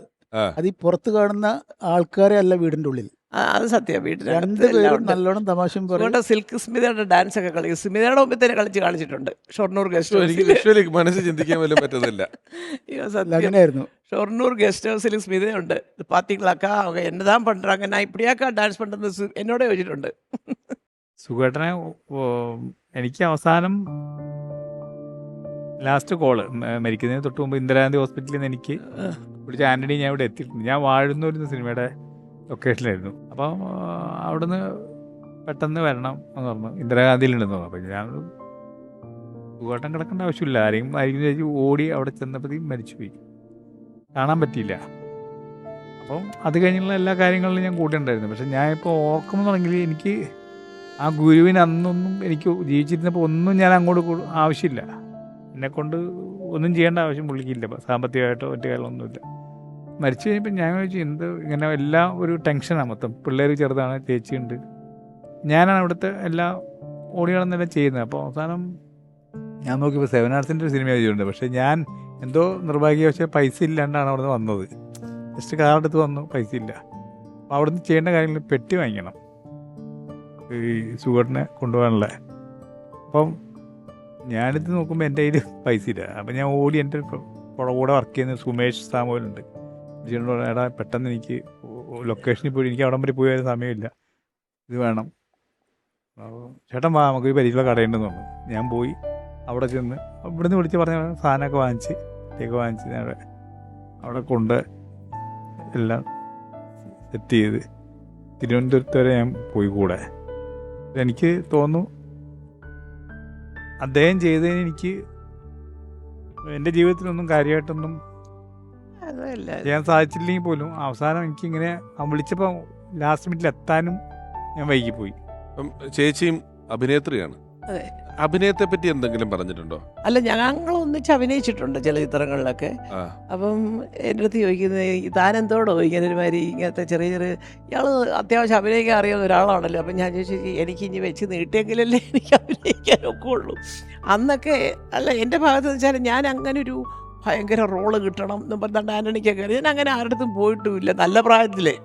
അത് ഈ പുറത്ത് കാണുന്ന ആൾക്കാരെ അല്ല, വീടിന്റെ ഉള്ളിൽ അത് സത്യം. രണ്ടുപേരും നല്ലോണം തമാശയും പറയും. സിൽക്ക് സ്മിതയുടെ ഡാൻസ് ഒക്കെ കളിക്കും. സ്മിതയുടെ മുമ്പിൽ തന്നെ കാണിച്ചിട്ടുണ്ട് ഷൊർണൂർ ഗസ്റ്റ് ഹൗസിൽ. മനസ്സിൽ ചിന്തിക്കാൻ പോലും പറ്റുന്നില്ല. അങ്ങനെയായിരുന്നു. ഷൊർണൂർ ഗസ്റ്റ് ഹൗസിൽ സ്മിതയുണ്ട്. പാത്തികളൊക്കെ എന്നതാ പണ്ടാങ്ക ഞാൻ ഇപ്പടിയാക്കാ ഡാൻസ് പണ്ടെന്ന് എന്നോട് ചോദിച്ചിട്ടുണ്ട്. സുഖേട്ടനെ എനിക്ക് അവസാനം ലാസ്റ്റ് കോള് മരിക്കുന്നതിന് തൊട്ട് മുമ്പ് ഇന്ദിരാഗാന്ധി ഹോസ്പിറ്റലിൽ നിന്ന് എനിക്ക് വിളിച്ച ആൻ്റണി, ഞാൻ ഇവിടെ എത്തിയിട്ടുണ്ട്. ഞാൻ വാഴുന്ന സിനിമയുടെ ലൊക്കേഷനിലായിരുന്നു. അപ്പോൾ അവിടുന്ന് പെട്ടെന്ന് വരണം എന്ന് പറഞ്ഞു, ഇന്ദിരാഗാന്ധിയിലുണ്ടെന്ന് പറഞ്ഞു. അപ്പോൾ ഞാൻ സുഖേട്ടൻ കിടക്കേണ്ട ആവശ്യമില്ല, ആരെങ്കിലും ചേച്ചി ഓടി അവിടെ ചെന്നപ്പോഴത്തേക്കും മരിച്ചുപോയി, കാണാൻ പറ്റിയില്ല. അപ്പം അത് കഴിഞ്ഞുള്ള എല്ലാ കാര്യങ്ങളിലും ഞാൻ കൂടെ ഉണ്ടായിരുന്നു. പക്ഷെ ഞാൻ ഇപ്പോൾ ഓർക്കുമെന്നുണ്ടെങ്കിൽ എനിക്ക് ആ ഗുരുവിന് അന്നൊന്നും എനിക്ക് ജീവിച്ചിരുന്നപ്പോൾ ഒന്നും ഞാൻ അങ്ങോട്ട് ആവശ്യമില്ല, എന്നെക്കൊണ്ട് ഒന്നും ചെയ്യേണ്ട ആവശ്യം പുള്ളിക്കില്ല, സാമ്പത്തികമായിട്ടോ മറ്റു കാര്യങ്ങളൊന്നുമില്ല. മരിച്ചു കഴിഞ്ഞപ്പോൾ ഞാൻ ചോദിച്ചു, എന്ത് ഇങ്ങനെ എല്ലാം ഒരു ടെൻഷനാണ് മൊത്തം. പിള്ളേർ ചെറുതാണ്, ചേച്ചിയുണ്ട്, ഞാനാണ് ഇവിടുത്തെ എല്ലാ ഓടികളെന്നെല്ലാം ചെയ്യുന്നത്. അപ്പോൾ അവസാനം ഞാൻ നോക്കിയപ്പോൾ 7 Artsൻ്റെ ഒരു സിനിമ ചെയ്തിട്ടുണ്ട്. പക്ഷേ ഞാൻ എന്തോ നിർഭാഗ്യവശാൽ പൈസ ഇല്ലാണ്ടാണ് അവിടെ നിന്ന് വന്നത്. ജസ്റ്റ് കാറെടുത്ത് വന്നു, പൈസ ഇല്ല. അപ്പോൾ അവിടെ നിന്ന് ചെയ്യേണ്ട കാര്യങ്ങൾ പെട്ടി വാങ്ങിക്കണം ഈ സുഖേട്ടനെ കൊണ്ടുപോകാനുള്ള. അപ്പം ഞാനിത് നോക്കുമ്പോൾ എൻ്റെ കയ്യിൽ പൈസ ഇല്ല. അപ്പം ഞാൻ ഓടി എൻ്റെ കൂടെ വർക്ക് ചെയ്യുന്ന സുമേഷ് സാമുവലുണ്ട്, എടാ പെട്ടെന്ന് എനിക്ക് ലൊക്കേഷനിൽ പോയി, എനിക്ക് അവിടം വരെ പോയി വരാൻ സമയമില്ല, ഇത് വേണം. ചേട്ടൻ വാ, നമുക്ക് ഈ പരിചയമുള്ള കടയുണ്ടെന്ന് പറഞ്ഞു. ഞാൻ പോയി അവിടെ ചെന്ന് ഇവിടുന്ന് വിളിച്ച് പറഞ്ഞ സാധനമൊക്കെ വാങ്ങിച്ച് ഞാൻ അവിടെ കൊണ്ട് എല്ലാം സെറ്റ് ചെയ്ത് തിരുവനന്തപുരത്ത് വരെ ഞാൻ പോയി കൂടെ. എനിക്ക് തോന്നുന്നു അദ്ദേഹം ചെയ്തതിന് എനിക്ക് എൻ്റെ ജീവിതത്തിലൊന്നും കാര്യമായിട്ടൊന്നും ചെയ്യാൻ സാധിച്ചില്ലെങ്കിൽ പോലും അവസാനം എനിക്കിങ്ങനെ വിളിച്ചപ്പോൾ ലാസ്റ്റ് മിനിറ്റിൽ എത്താനും ഞാൻ വൈകിപ്പോയി. ചേച്ചിയും അഭിനേത്രിയാണ്. അതെ. അഭിനയത്തെ പറ്റി എന്തെങ്കിലും പറഞ്ഞിട്ടുണ്ടോ? അല്ല, ഞങ്ങൾ ഒന്നിച്ച് അഭിനയിച്ചിട്ടുണ്ട് ചില ചിത്രങ്ങളിലൊക്കെ. അപ്പം എൻ്റെ അടുത്ത് ചോദിക്കുന്നത്, താനെന്തോടോ ഇങ്ങനെ ഒരുമാതിരി ഇങ്ങനത്തെ ചെറിയ ഇയാൾ അത്യാവശ്യം അഭിനയിക്കാൻ അറിയാവുന്ന ഒരാളാണല്ലോ. അപ്പം ഞാൻ ചോദിച്ചു, എനിക്ക് ഇനി വെച്ച് നീട്ടിയെങ്കിലല്ലേ എനിക്ക് അഭിനയിക്കാനൊക്കെ ഉള്ളൂ. അന്നൊക്കെ അല്ല, എൻ്റെ ഭാഗത്ത് വെച്ചാൽ ഞാൻ അങ്ങനെ ഒരു ഭയങ്കര റോള് കിട്ടണം എന്ന് പറഞ്ഞാൽ ആൻ്റണിക്കൊക്കെ ഞാൻ അങ്ങനെ ആരുടെ പോയിട്ടുമില്ല. നല്ല പ്രായത്തിലേ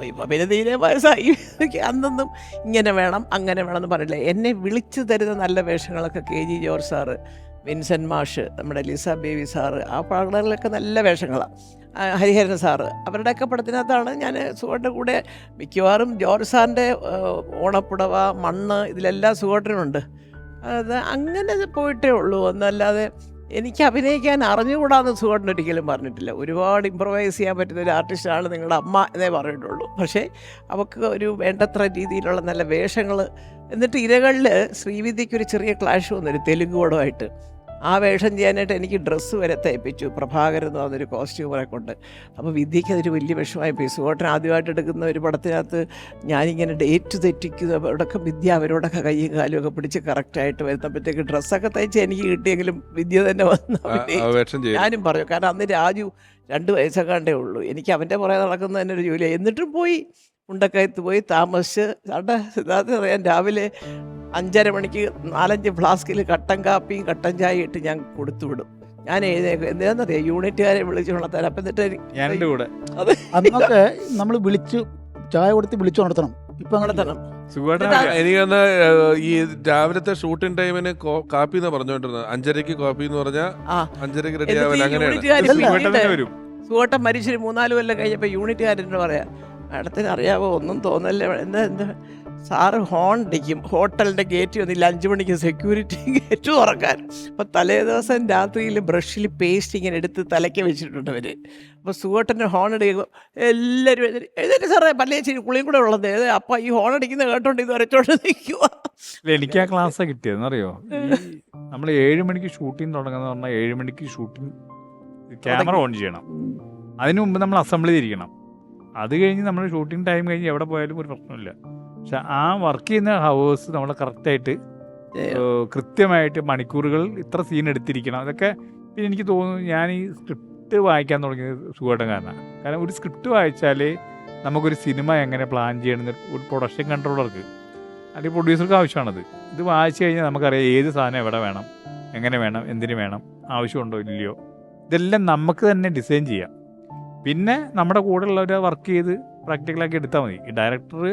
ഇപ്പം പിന്നെ തീരെ വയസ്സായി. അന്നൊന്നും ഇങ്ങനെ വേണം അങ്ങനെ വേണം എന്ന് പറഞ്ഞില്ല. എന്നെ വിളിച്ചു തരുന്ന നല്ല വേഷങ്ങളൊക്കെ KG ജോർജ് സാറ്, വിൻസെൻ്റ് മാഷ്, നമ്മുടെ ലിസ ബേബി സാറ്, ആ പടങ്ങളിലൊക്കെ നല്ല വേഷങ്ങളാണ്. ഹരിഹരൻ സാറ്, അവരുടെയൊക്കെ പടത്തിനകത്താണ് ഞാൻ സുഖേട്ടൻ്റെ കൂടെ മിക്കവാറും. ജോർജ് സാറിൻ്റെ ഓണപ്പുടവ, മണ്ണ്, ഇതിലെല്ലാം സുഖേട്ടനുണ്ട്. അത് അങ്ങനെ പോയിട്ടേ ഉള്ളൂ. ഒന്നല്ലാതെ എനിക്ക് അഭിനയിക്കാൻ അറിഞ്ഞുകൂടാന്ന് സുഖേട്ടൻ ഒരിക്കലും പറഞ്ഞിട്ടില്ല. ഒരുപാട് ഇമ്പ്രവൈസ് ചെയ്യാൻ പറ്റുന്ന ഒരു ആർട്ടിസ്റ്റാണ് നിങ്ങളുടെ അമ്മ എന്നേ പറഞ്ഞിട്ടുള്ളൂ. പക്ഷേ അവൾക്ക് ഒരു വേണ്ടത്ര രീതിയിലുള്ള നല്ല വേഷങ്ങൾ. എന്നിട്ട് ഇരകളിൽ ശ്രീവിദ്യയ്ക്കൊരു ചെറിയ ക്ലാഷ് വന്നൊരു തെലുങ്ക് പടമായിട്ട്. ആ വേഷം ചെയ്യാനായിട്ട് എനിക്ക് ഡ്രസ്സ് വരെ തയ്പ്പിച്ചു പ്രഭാകരൻ എന്ന് പറഞ്ഞൊരു കോസ്റ്റ്യൂമറെ കൊണ്ട്. അപ്പോൾ വിദ്യയ്ക്ക് അതൊരു വലിയ വിഷമമായി പോയി. സുഖേട്ടൻ ആദ്യമായിട്ട് എടുക്കുന്ന ഒരു പടത്തിനകത്ത് ഞാനിങ്ങനെ ഡേറ്റ് തെറ്റിക്കുന്ന അവിടെയൊക്കെ വിദ്യ അവരോടൊക്കെ കയ്യും കാലും ഒക്കെ പിടിച്ച് കറക്റ്റായിട്ട് വരുന്നപ്പോഴത്തേക്ക് ഡ്രസ്സൊക്കെ തയ്ച്ച് എനിക്ക് കിട്ടിയെങ്കിലും വിദ്യ തന്നെ വന്നു. ഞാനും പറഞ്ഞു, കാരണം അന്ന് രാജു 2 വയസ്സൊക്കെ ഉള്ളൂ. എനിക്ക് അവൻ്റെ പുറകെ നടക്കുന്ന തന്നെ ഒരു ജോലിയാണ്. എന്നിട്ടും പോയി മുണ്ടക്കയത്ത് പോയി താമസിച്ച് സിദ്ധാർത്ഥ അറിയാൻ രാവിലെ 5:30 മണിക്ക് 4-5 ഫ്ലാസ്കിൽ കട്ടൻ കാപ്പിയും കട്ടൻ ചായ ഇട്ട് ഞാൻ കൊടുത്തു വിടും. ഞാൻ എഴുന്നേക്കും. എന്താണെന്നറിയാം, യൂണിറ്റുകാരെ വിളിച്ചു ഉണർത്താൻ. അപ്പം എന്നിട്ട് അന്നൊക്കെ നമ്മൾ വിളിച്ച് ചായ കൊടുത്ത് വിളിച്ചു ഉണർത്തണം. ഇപ്പം ഉണർത്തണം. സുഖമായിട്ട് എനിക്കന്ന് ഈ രാവിലത്തെ ഷൂട്ടിംഗ് ടൈമിന് കാപ്പി എന്ന് പറഞ്ഞുകൊണ്ടിരുന്നത് 5:30 കോപ്പി എന്ന് പറഞ്ഞാൽ ആ 5:30 റെഡി ആവാൻ അങ്ങനെയാണ്. സുഖമായിട്ട് വരും. സുഖോട്ടം മരിച്ചൊരു 3-4 കൊല്ലം കഴിഞ്ഞപ്പോൾ യൂണിറ്റുകാരനോട് പറയാം, മാഡത്തിന് അറിയാവോ, ഒന്നും തോന്നല്ലേ, എന്താ സാറ് ഹോൺ അടിക്കും, ഹോട്ടലിൻ്റെ ഗേറ്റ് വന്നില്ല 5 മണിക്ക് സെക്യൂരിറ്റി ഗേറ്റ് തുറക്കാൻ. അപ്പോൾ തലേ ദിവസം രാത്രിയിൽ ബ്രഷിൽ പേസ്റ്റ് ഇങ്ങനെ എടുത്ത് തലയ്ക്ക് വെച്ചിട്ടുണ്ട് അവർ. അപ്പോൾ സുഖോട്ടൻ്റെ ഹോൺ അടിക്കുമ്പോൾ എല്ലാവരും എഴുന്നേറ്റ് സാറേ പല്ലേച്ചിരി കുളിയും കൂടെ ഉള്ളത്, അപ്പോൾ ഈ ഹോൺ അടിക്കുന്നത് കേട്ടോണ്ട് ഇത് വരച്ചോണ്ട് നിൽക്കുക. എനിക്ക് ആ ക്ലാസ് കിട്ടിയതെന്നറിയോ, നമ്മൾ 7 മണിക്ക് ഷൂട്ടിംഗ് തുടങ്ങുന്ന പറഞ്ഞാൽ 7 മണിക്ക് ഷൂട്ടിംഗ് ക്യാമറ ഓൺ ചെയ്യണം. അതിനു മുമ്പ് നമ്മൾ അസംബ്ലി തിരിക്കണം. അത് കഴിഞ്ഞ് നമ്മൾ ഷൂട്ടിംഗ് ടൈം കഴിഞ്ഞ് എവിടെ പോയാലും ഒരു പ്രശ്നമില്ല. പക്ഷെ ആ വർക്ക് ചെയ്യുന്ന ഹവേഴ്സ് നമ്മൾ കറക്റ്റായിട്ട് കൃത്യമായിട്ട് മണിക്കൂറുകൾ ഇത്ര സീൻ എടുത്തിരിക്കണം. അതൊക്കെ പിന്നെ എനിക്ക് തോന്നുന്നു ഞാൻ ഈ സ്ക്രിപ്റ്റ് വായിക്കാൻ തുടങ്ങിയത് സുഖമായിട്ടും കാരണം ഒരു സ്ക്രിപ്റ്റ് വായിച്ചാലേ നമുക്കൊരു സിനിമ എങ്ങനെ പ്ലാൻ ചെയ്യണമെന്ന് ഒരു പ്രൊഡക്ഷൻ കൺട്രോളർക്ക് അല്ലെങ്കിൽ പ്രൊഡ്യൂസർക്ക് ആവശ്യമാണത്. ഇത് വായിച്ചു കഴിഞ്ഞാൽ നമുക്കറിയാം ഏത് സാധനം എവിടെ വേണം, എങ്ങനെ വേണം, എന്തിനു വേണം, ആവശ്യമുണ്ടോ ഇല്ലയോ, ഇതെല്ലാം നമുക്ക് തന്നെ ഡിസൈൻ ചെയ്യാം. പിന്നെ നമ്മുടെ കൂടെ ഉള്ളവരെ വർക്ക് ചെയ്ത് പ്രാക്ടിക്കലാക്കി എടുത്താൽ മതി. ഈ ഡയറക്ടർ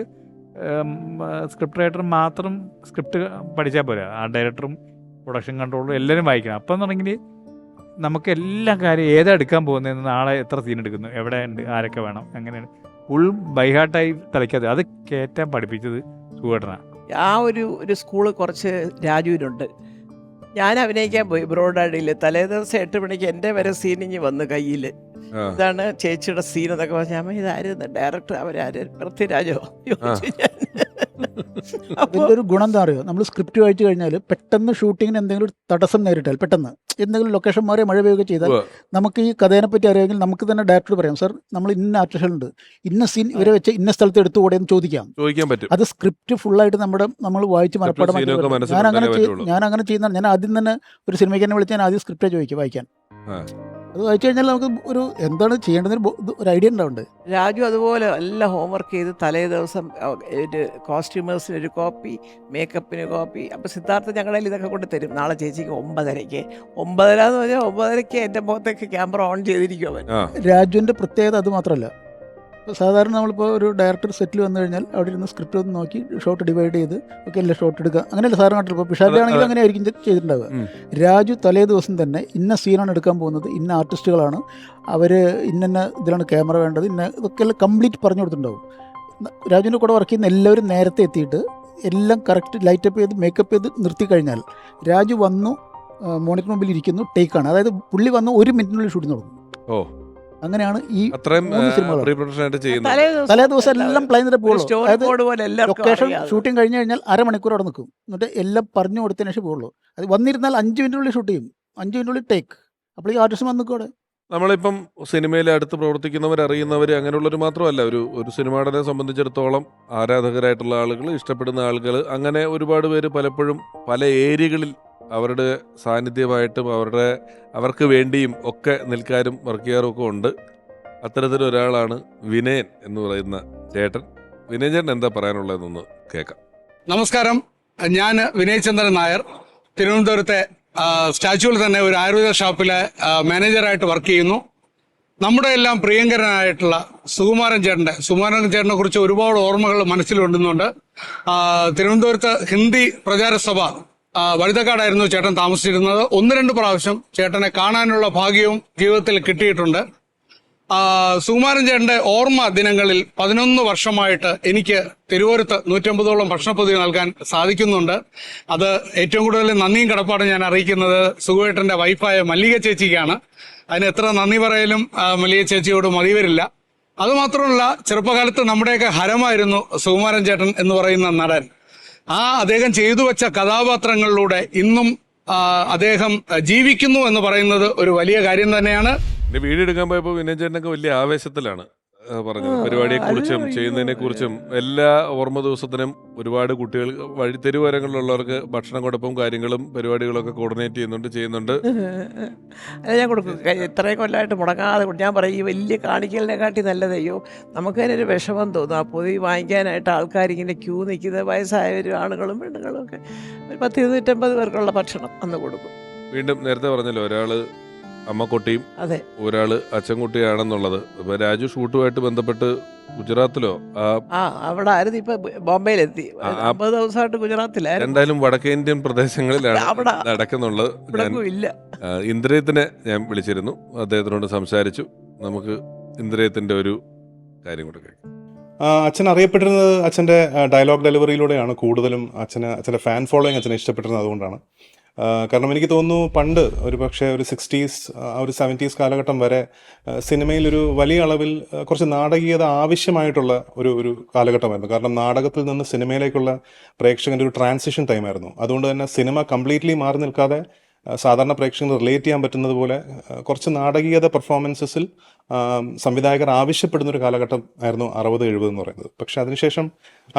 സ്ക്രിപ്റ്റ് റൈറ്റർ മാത്രം സ്ക്രിപ്റ്റ് പഠിച്ചാൽ പോരാ, ആ ഡയറക്ടറും പ്രൊഡക്ഷൻ കൺട്രോളറും എല്ലാവരും വായിക്കണം. അപ്പം എന്നുണ്ടെങ്കിൽ നമുക്ക് എല്ലാ കാര്യം ഏതാ എടുക്കാൻ പോകുന്നതെന്ന്, നാളെ എത്ര സീൻ എടുക്കുന്നു, എവിടെ ഉണ്ട്, ആരൊക്കെ വേണം, എങ്ങനെയാണ് ഫുൾ ബൈഹാർട്ടായി തലയ്ക്കാതെ അത് കയറ്റാൻ പഠിപ്പിച്ചത് സുഖേട്ടനാണ്. ആ ഒരു സ്കൂള് കുറച്ച് രാജുവിനുണ്ട്. ഞാൻ അഭിനയിക്കാൻ പോയി ബ്രോഡാഡിയിൽ. തലേ ദിവസം 8 മണിക്ക് എൻ്റെ വരെ സീനിങ് വന്ന് കയ്യിൽ, ഇതാണ് ചേച്ചിയുടെ സീൻ എന്നൊക്കെ പറഞ്ഞാൽ ഇതായിരുന്നു ഡയറക്ടർ, അവരാര് പൃഥ്വിരാജോ ചോദിച്ചു ഞാൻ. അതിൻ്റെ ഒരു ഗുണം എന്താ അറിയോ, നമ്മൾ സ്ക്രിപ്റ്റ് വായിച്ചു കഴിഞ്ഞാൽ പെട്ടെന്ന് ഷൂട്ടിങ്ങിന് എന്തെങ്കിലും ഒരു തടസ്സം നേരിട്ടാൽ, പെട്ടെന്ന് എന്തെങ്കിലും ലൊക്കേഷൻ മാറി മഴ പെയ്യുകയൊക്കെ ചെയ്താൽ നമുക്ക് ഈ കഥേനെ പറ്റി അറിയാമെങ്കിൽ നമുക്ക് തന്നെ ഡയറക്ടർ പറയാം, സാർ നമ്മൾ ഇന്ന ആർട്ടിസ്റ്റുണ്ട്, ഇന്ന സീൻ ഇവരെ വെച്ച് ഇന്ന സ്ഥലത്ത് എടുത്തുകൂടെ എന്ന് ചോദിക്കാൻ പറ്റും. അത് സ്ക്രിപ്റ്റ് ഫുള്ളായിട്ട് നമ്മൾ വായിച്ച് മനപ്പാടമാക്കി. ഞാൻ അങ്ങനെ ചെയ്യുന്നതാണ്. ഞാൻ ആദ്യം തന്നെ ഒരു സിനിമയ്ക്ക് തന്നെ വിളിച്ച് ഞാൻ ആദ്യം സ്ക്രിപ്റ്റേ ചോദിക്കും വായിക്കാൻ. അത് വായിച്ചു കഴിഞ്ഞാൽ നമുക്ക് ഒരു എന്താണ് ചെയ്യേണ്ടതെന്ന് ഒരു ഐഡിയ ഉണ്ടാവുന്നുണ്ട്. രാജു അതുപോലെ എല്ലാം ഹോംവർക്ക് ചെയ്ത് തലേ ദിവസം ഒരു കോസ്റ്റ്യൂമേഴ്സിന് ഒരു കോപ്പി, മേക്കപ്പിന് കോപ്പി. അപ്പോൾ സിദ്ധാർത്ഥ ഞങ്ങളുടെ ഇതൊക്കെ കൊണ്ട് തരും. നാളെ ചേച്ചിക്ക് 9:30 എന്ന് പറഞ്ഞാൽ 9:30 എൻ്റെ മുഖത്തേക്ക് ക്യാമറ ഓൺ ചെയ്തിരിക്കും അവൻ. രാജുവിൻ്റെ പ്രത്യേകത അത് മാത്രമല്ല, ഇപ്പോൾ സാധാരണ നമ്മളിപ്പോൾ ഒരു ഡയറക്ടർ സെറ്റിൽ വന്നു കഴിഞ്ഞാൽ അവിടെ ഇരുന്ന് സ്ക്രിപ്റ്റ് ഒന്ന് നോക്കി ഷോട്ട് ഡിവൈഡ് ചെയ്ത് ഒക്കെ അല്ലേ ഷോട്ട് എടുക്കുക, അങ്ങനെയല്ല സാറ് നാട്ടിൽ. ഇപ്പോൾ പിഷാരിലാണെങ്കിലും അങ്ങനെ ആയിരിക്കും ചെയ്തിട്ടുണ്ടാവുക. രാജു തലേ ദിവസം തന്നെ ഇന്ന സീനാണ് എടുക്കാൻ പോകുന്നത്, ഇന്ന ആർട്ടിസ്റ്റുകളാണ് അവർ, ഇന്ന ഇതിലാണ് ക്യാമറ വേണ്ടത്, ഇതൊക്കെ എല്ലാം കംപ്ലീറ്റ് പറഞ്ഞു കൊടുത്തിട്ടുണ്ടാവും. രാജുവിൻ്റെ കൂടെ വർക്ക് ചെയ്യുന്ന എല്ലാവരും നേരത്തെ എത്തിയിട്ട് എല്ലാം കറക്റ്റ് ലൈറ്റപ്പ് ചെയ്ത് മേക്കപ്പ് ചെയ്ത് നിർത്തി കഴിഞ്ഞാൽ രാജു വന്നു മോണിറ്റർ മുമ്പിൽ ഇരിക്കുന്നു, ടേക്കാണ്. അതായത് പുള്ളി വന്ന് 1 മിനിറ്റിനുള്ളിൽ ഷൂട്ടിംഗ് തുടങ്ങും. അങ്ങനെയാണ് ഈ തലേ ദിവസം എല്ലാം പ്ലാൻ ചെയ്തിട്ട് പോകുള്ളൂ. അതായത് ലൊക്കേഷൻ ഷൂട്ടിംഗ് കഴിഞ്ഞ് കഴിഞ്ഞാൽ 1/2 മണിക്കൂർ അവിടെ നിൽക്കും, എന്നിട്ട് എല്ലാം പറഞ്ഞു കൊടുത്തതിന് ശേഷം പോകുള്ളൂ. അത് വന്നിരുന്നാൽ 5 മിനിറ്റിനുള്ളിൽ ഷൂട്ട് ചെയ്യും, 5 മിനിറ്റിനുള്ളിൽ ടേക്ക്. അപ്പോൾ ഈ ആർട്ടിസ്റ്റ് വന്ന് നിൽക്കും അവിടെ. നമ്മളിപ്പം സിനിമയിൽ അടുത്ത് പ്രവർത്തിക്കുന്നവർ, അറിയുന്നവർ, അങ്ങനെയുള്ളവർ മാത്രമല്ല, ഒരു സിനിമാടനെ സംബന്ധിച്ചിടത്തോളം ആരാധകരായിട്ടുള്ള ആളുകൾ, ഇഷ്ടപ്പെടുന്ന ആളുകൾ, അങ്ങനെ ഒരുപാട് പേര് പലപ്പോഴും പല ഏരിയകളിൽ അവരുടെ സാന്നിധ്യമായിട്ടും അവർക്ക് വേണ്ടിയും ഒക്കെ നിൽക്കാനും വർക്ക് ചെയ്യാറും ഒക്കെ ഉണ്ട്. അത്തരത്തിലൊരാളാണ് വിനയൻ എന്ന് പറയുന്ന ചേട്ടൻ. വിനയൻ ചേട്ടൻ എന്താ പറയാനുള്ളതെന്നൊന്ന് കേൾക്കാം. നമസ്കാരം, ഞാൻ വിനയചന്ദ്രൻ നായർ. തിരുവനന്തപുരത്തെ സ്റ്റാച്യുവിൽ തന്നെ ഒരു ആയുർവേദ ഷോപ്പിലെ മാനേജറായിട്ട് വർക്ക് ചെയ്യുന്നു. നമ്മുടെ എല്ലാം പ്രിയങ്കരനായിട്ടുള്ള സുകുമാരൻ ചേട്ടനെ കുറിച്ച് ഒരുപാട് ഓർമ്മകൾ മനസ്സിലുണ്ടെന്നുണ്ട്. തിരുവനന്തപുരത്ത് ഹിന്ദി പ്രചാരസഭ വഴുതക്കാടായിരുന്നു ചേട്ടൻ താമസിച്ചിരുന്നത്. 1-2 പ്രാവശ്യം ചേട്ടനെ കാണാനുള്ള ഭാഗ്യവും ജീവിതത്തിൽ കിട്ടിയിട്ടുണ്ട്. സുകുമാരൻ ചേട്ടന്റെ ഓർമ്മ ദിനങ്ങളിൽ 11 വർഷമായിട്ട് എനിക്ക് തിരുവോരത്ത് 150ഓളം ഭക്ഷണപ്പൊതി നൽകാൻ സാധിക്കുന്നുണ്ട്. അത് ഏറ്റവും കൂടുതൽ നന്ദിയും കടപ്പാടും ഞാൻ അറിയിക്കുന്നത് സുകുവേട്ടന്റെ വൈഫായ മല്ലിക ചേച്ചിക്കാണ്. അതിന് എത്ര നന്ദി പറയലും മല്ലിക ചേച്ചിയോട് മതി വരില്ല. അതുമാത്രമല്ല, ചെറുപ്പകാലത്ത് നമ്മുടെയൊക്കെ ഹരമായിരുന്നു സുകുമാരൻ ചേട്ടൻ എന്ന് പറയുന്ന നടൻ. അദ്ദേഹം ചെയ്തു വെച്ച കഥാപാത്രങ്ങളിലൂടെ ഇന്നും അദ്ദേഹം ജീവിക്കുന്നു എന്ന് പറയുന്നത് ഒരു വലിയ കാര്യം തന്നെയാണ്. വീഡിയോ എടുക്കാൻ പോയപ്പോൾ വിനയൻ ചേട്ടനൊക്കെ വലിയ ആവേശത്തിലാണ് പറഞ്ഞത്. പരിപാടിയെക്കുറിച്ചും ചെയ്യുന്നതിനെക്കുറിച്ചും എല്ലാ ഓർമ്മ ദിവസത്തിനും ഒരുപാട് കുട്ടികൾ തെരുവോരങ്ങളിലുള്ളവർക്ക് ഭക്ഷണം കൊടുപ്പും കാര്യങ്ങളും പരിപാടികളൊക്കെ കോർഡിനേറ്റ് ചെയ്യുന്നുണ്ട്. അത് ഞാൻ കൊടുക്കും. ഇത്രയും കൊല്ലമായിട്ട് മുടങ്ങാതെ ഞാൻ പറയും, ഈ വലിയ കാണിക്കലിനെക്കാട്ടി നല്ലതയ്യോ നമുക്കതിനൊരു വിഷമം തോന്നും. ആ പൊതി വാങ്ങിക്കാനായിട്ട് ആൾക്കാരിങ്ങനെ ക്യൂ നിൽക്കുന്നത്, വയസ്സായവരും ആണുങ്ങളും പെണ്ണുങ്ങളും ഒക്കെ. ഒരു 10-250 പേർക്കുള്ള ഭക്ഷണം അന്ന് കൊടുക്കും. വീണ്ടും നേരത്തെ പറഞ്ഞല്ലോ, ഒരാൾ അമ്മക്കുട്ടിയും അതെ. ഒരാള് അച്ഛൻകുട്ടിയാണെന്നുള്ളത്. ഇപ്പൊ രാജു ഷൂട്ടുമായിട്ട് ബന്ധപ്പെട്ട് ഗുജറാത്തിലോ അവിടെ ആയിരുന്നു. ഇപ്പൊ ബോംബെയിലെത്തി. 50 ദിവസമായിട്ട് ഗുജറാത്തിലായിരുന്നു. എന്തായാലും വടക്കേന്ത്യൻ പ്രദേശങ്ങളിലാണ് അവിടെ നടക്കുന്നുള്ളത്. ഞാൻ ഇല്ല. ഇന്ദ്രയത്തിനെ ഞാൻ വിളിച്ചിരുന്നു, അദ്ദേഹത്തിനോട് സംസാരിച്ചു. നമുക്ക് ഇന്ദ്രയത്തിന്റെ ഒരു കാര്യം കൂടെ കേൾക്കാം. അച്ഛൻ അറിയപ്പെട്ടിരുന്നത് അച്ഛൻ്റെ ഡയലോഗ് ഡെലിവറിയിലൂടെയാണ് കൂടുതലും. അച്ഛൻ്റെ ഫാൻ ഫോളോയിങ് അച്ഛനെ ഇഷ്ടപ്പെട്ടിരുന്നത് അതുകൊണ്ടാണ്. കാരണം എനിക്ക് തോന്നുന്നു പണ്ട് ഒരു പക്ഷേ ഒരു 60s ഒരു 70s കാലഘട്ടം വരെ സിനിമയിലൊരു വലിയ അളവിൽ കുറച്ച് നാടകീയത ആവശ്യമായിട്ടുള്ള ഒരു കാലഘട്ടമായിരുന്നു. കാരണം നാടകത്തിൽ നിന്ന് സിനിമയിലേക്കുള്ള പ്രേക്ഷകൻ്റെ ഒരു ട്രാൻസിഷൻ ടൈമായിരുന്നു. അതുകൊണ്ട് തന്നെ സിനിമ കംപ്ലീറ്റ്ലി മാറി നിൽക്കാതെ സാധാരണ പ്രേക്ഷകർ റിലേറ്റ് ചെയ്യാൻ പറ്റുന്നത് പോലെ കുറച്ച് നാടകീയത പെർഫോമൻസസിൽ സംവിധായകർ ആവശ്യപ്പെടുന്ന ഒരു കാലഘട്ടം ആയിരുന്നു 60-70 എന്ന് പറയുന്നത്. പക്ഷെ അതിനുശേഷം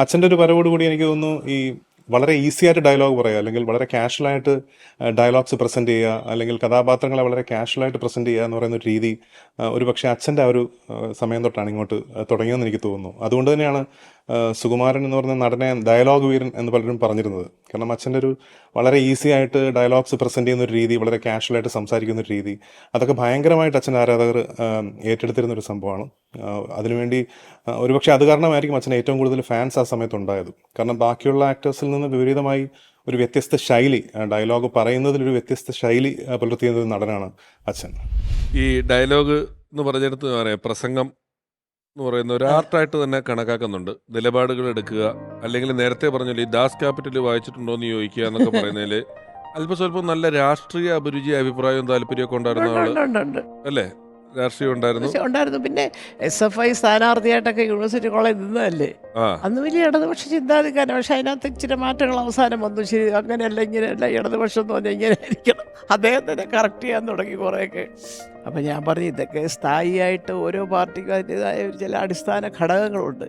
അച്ഛൻ്റെ ഒരു വരവോടുകൂടി എനിക്ക് തോന്നുന്നു ഈ വളരെ ഈസി ആയിട്ട് ഡയലോഗ് പറയുക, അല്ലെങ്കിൽ വളരെ കാഷ്വലായിട്ട് ഡയലോഗ്സ് പ്രസൻറ്റ് ചെയ്യുക, അല്ലെങ്കിൽ കഥാപാത്രങ്ങളെ വളരെ കാഷ്വലായിട്ട് പ്രസൻറ്റ് ചെയ്യുക എന്ന് പറയുന്ന ഒരു രീതി ഒരു പക്ഷേ അച്ഛൻ്റെ ആ ഒരു സമയം തൊട്ടാണ് ഇങ്ങോട്ട് തുടങ്ങിയതെന്ന് എനിക്ക് തോന്നുന്നു. അതുകൊണ്ട് തന്നെയാണ് സുകുമാരൻ എന്ന് പറഞ്ഞ നടനെ ഡയലോഗ് വീരൻ എന്ന് പലരും പറഞ്ഞിരുന്നത്. കാരണം അച്ഛൻ്റെ ഒരു വളരെ ഈസി ആയിട്ട് ഡയലോഗ്സ് പ്രസൻറ്റ് ചെയ്യുന്ന ഒരു രീതി, വളരെ കാഷ്വലായിട്ട് സംസാരിക്കുന്ന ഒരു രീതി, അതൊക്കെ ഭയങ്കരമായിട്ട് അച്ഛൻ്റെ ആരാധകർ ഏറ്റെടുത്തിരുന്നൊരു സംഭവമാണ്. അതിനുവേണ്ടി ഒരുപക്ഷെ അത് കാരണമായിരിക്കും അച്ഛന് ഏറ്റവും കൂടുതൽ ഫാൻസ് ആ സമയത്ത് ഉണ്ടായത്. കാരണം ബാക്കിയുള്ള ആക്ടേഴ്സിൽ നിന്ന് വിപരീതമായി ഒരു വ്യത്യസ്ത ശൈലി, ഡയലോഗ് പറയുന്നതിലൊരു വ്യത്യസ്ത ശൈലി പുലർത്തിയ ഒരു നടനാണ് അച്ഛൻ. ഈ ഡയലോഗ് എന്ന് പറഞ്ഞെടുത്ത് പറയാം, പ്രസംഗം എന്ന് പറയുന്ന ഒരു ആർട്ടായിട്ട് തന്നെ കണക്കാക്കുന്നുണ്ട്. നിലപാടുകൾ എടുക്കുക, അല്ലെങ്കിൽ നേരത്തെ പറഞ്ഞല്ലോ ഈ ദാസ് ക്യാപിറ്റൽ വായിച്ചിട്ടുണ്ടോ എന്ന് ചോദിക്കുക എന്നൊക്കെ പറയുന്നതിൽ അല്പം സ്വല്പം നല്ല രാഷ്ട്രീയ അഭിരുചി, അഭിപ്രായവും താല്പര്യമൊക്കെ ഉണ്ടായിരുന്ന ആള് അല്ലേ? രാഷ്ട്രീയം ഉണ്ടായിരുന്നു. പിന്നെ SFI സ്ഥാനാർത്ഥിയായിട്ടൊക്കെ യൂണിവേഴ്സിറ്റി കോളേജ് നിന്നതല്ലേ. അന്ന് വലിയ ഇടതുപക്ഷ ചിന്താധികാരം. പക്ഷെ അതിനകത്ത് ഇച്ചിരി മാറ്റങ്ങൾ അവസാനം വന്നു. ശരി, അങ്ങനെയല്ല ഇങ്ങനെയല്ല, ഇടതുപക്ഷം എന്ന് പറഞ്ഞാൽ ഇങ്ങനെ ആയിരിക്കണം. അദ്ദേഹത്തിനെ കറക്റ്റ് ചെയ്യാൻ തുടങ്ങി കുറേയൊക്കെ. അപ്പം ഞാൻ പറഞ്ഞു, ഇതൊക്കെ സ്ഥായിയായിട്ട് ഓരോ പാർട്ടിക്കും അതിൻ്റെതായ ഒരു ചില അടിസ്ഥാന ഘടകങ്ങളുണ്ട്.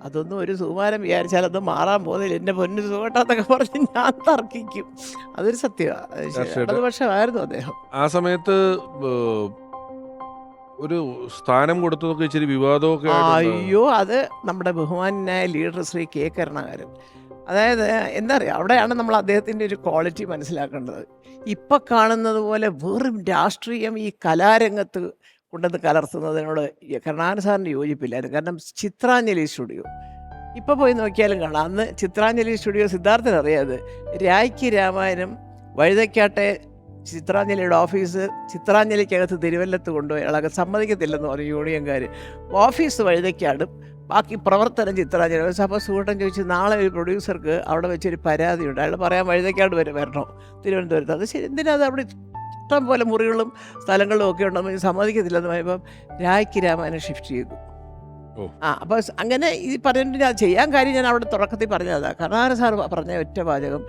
അതൊന്നും ഒരു സുകുമാരൻ വിചാരിച്ചാൽ അത് മാറാൻ പോകുന്നില്ല. എൻ്റെ പൊന്നു സുഖട്ടാന്നൊക്കെ പറഞ്ഞ് ഞാൻ തർക്കിക്കും. അതൊരു സത്യമാണ്. ഇടതുപക്ഷമായിരുന്നു അദ്ദേഹം ആ സമയത്ത്. ഒരു സ്ഥാനം കൊടുത്തതൊക്കെ ഇച്ചിരി വിവാദമൊക്കെ. അയ്യോ, അത് നമ്മുടെ ബഹുമാനായ ലീഡർ ശ്രീ കെ കരുണാകരൻ. അതായത് എന്താ പറയുക, അവിടെയാണ് നമ്മൾ അദ്ദേഹത്തിൻ്റെ ഒരു ക്വാളിറ്റി മനസ്സിലാക്കേണ്ടത്. ഇപ്പം കാണുന്നത് പോലെ വെറും രാഷ്ട്രീയം ഈ കലാരംഗത്ത് കൊണ്ടുവന്ന് കലർത്തുന്നതിനോട് കരുണാകരൻ സാറിന് യോജിപ്പില്ലായിരുന്നു. കാരണം ചിത്രാഞ്ജലി സ്റ്റുഡിയോ ഇപ്പോൾ പോയി നോക്കിയാലും കാണാം. അന്ന് ചിത്രാഞ്ജലി സ്റ്റുഡിയോ സിദ്ധാർത്ഥൻ അറിയാതെ രായ്ക്ക് രാമായണം വഴുതക്കാട്ടെ ചിത്രാഞ്ജലിയുടെ ഓഫീസ് ചിത്രാഞ്ജലിക്കകത്ത് തിരുവല്ലത്ത് കൊണ്ടുപോയി അയാളൊക്കെ സമ്മതിക്കത്തില്ലെന്ന് പറഞ്ഞു യൂണിയൻകാർ. ഓഫീസ് വഴുതക്കാടും ബാക്കി പ്രവർത്തനം ചിത്രാഞ്ജലി. അപ്പോൾ സുഹൃത്തൻ ചോദിച്ചു, നാളെ ഒരു പ്രൊഡ്യൂസർക്ക് അവിടെ വെച്ചൊരു പരാതിയുണ്ട്, അയാൾ പറയാൻ വഴുതക്കാട് വരെ വരണോ തിരുവനന്തപുരത്ത്. അത് ശരി, എന്തിനാ അത് അവിടെ ഇഷ്ടം പോലെ മുറികളും സ്ഥലങ്ങളും ഒക്കെ ഉണ്ടെന്ന് സമ്മതിക്കത്തില്ലെന്ന് പറയുമ്പം രായ്ക്ക് രാമായണം ഷിഫ്റ്റ് ചെയ്തു. അപ്പോൾ അങ്ങനെ ഈ പറഞ്ഞിട്ട് ഞാൻ ചെയ്യാൻ കാര്യം ഞാൻ അവിടെ തുടക്കത്തിൽ പറഞ്ഞതാണ്. കരുണാകരൻ സാർ പറഞ്ഞ ഒറ്റ വാചകം,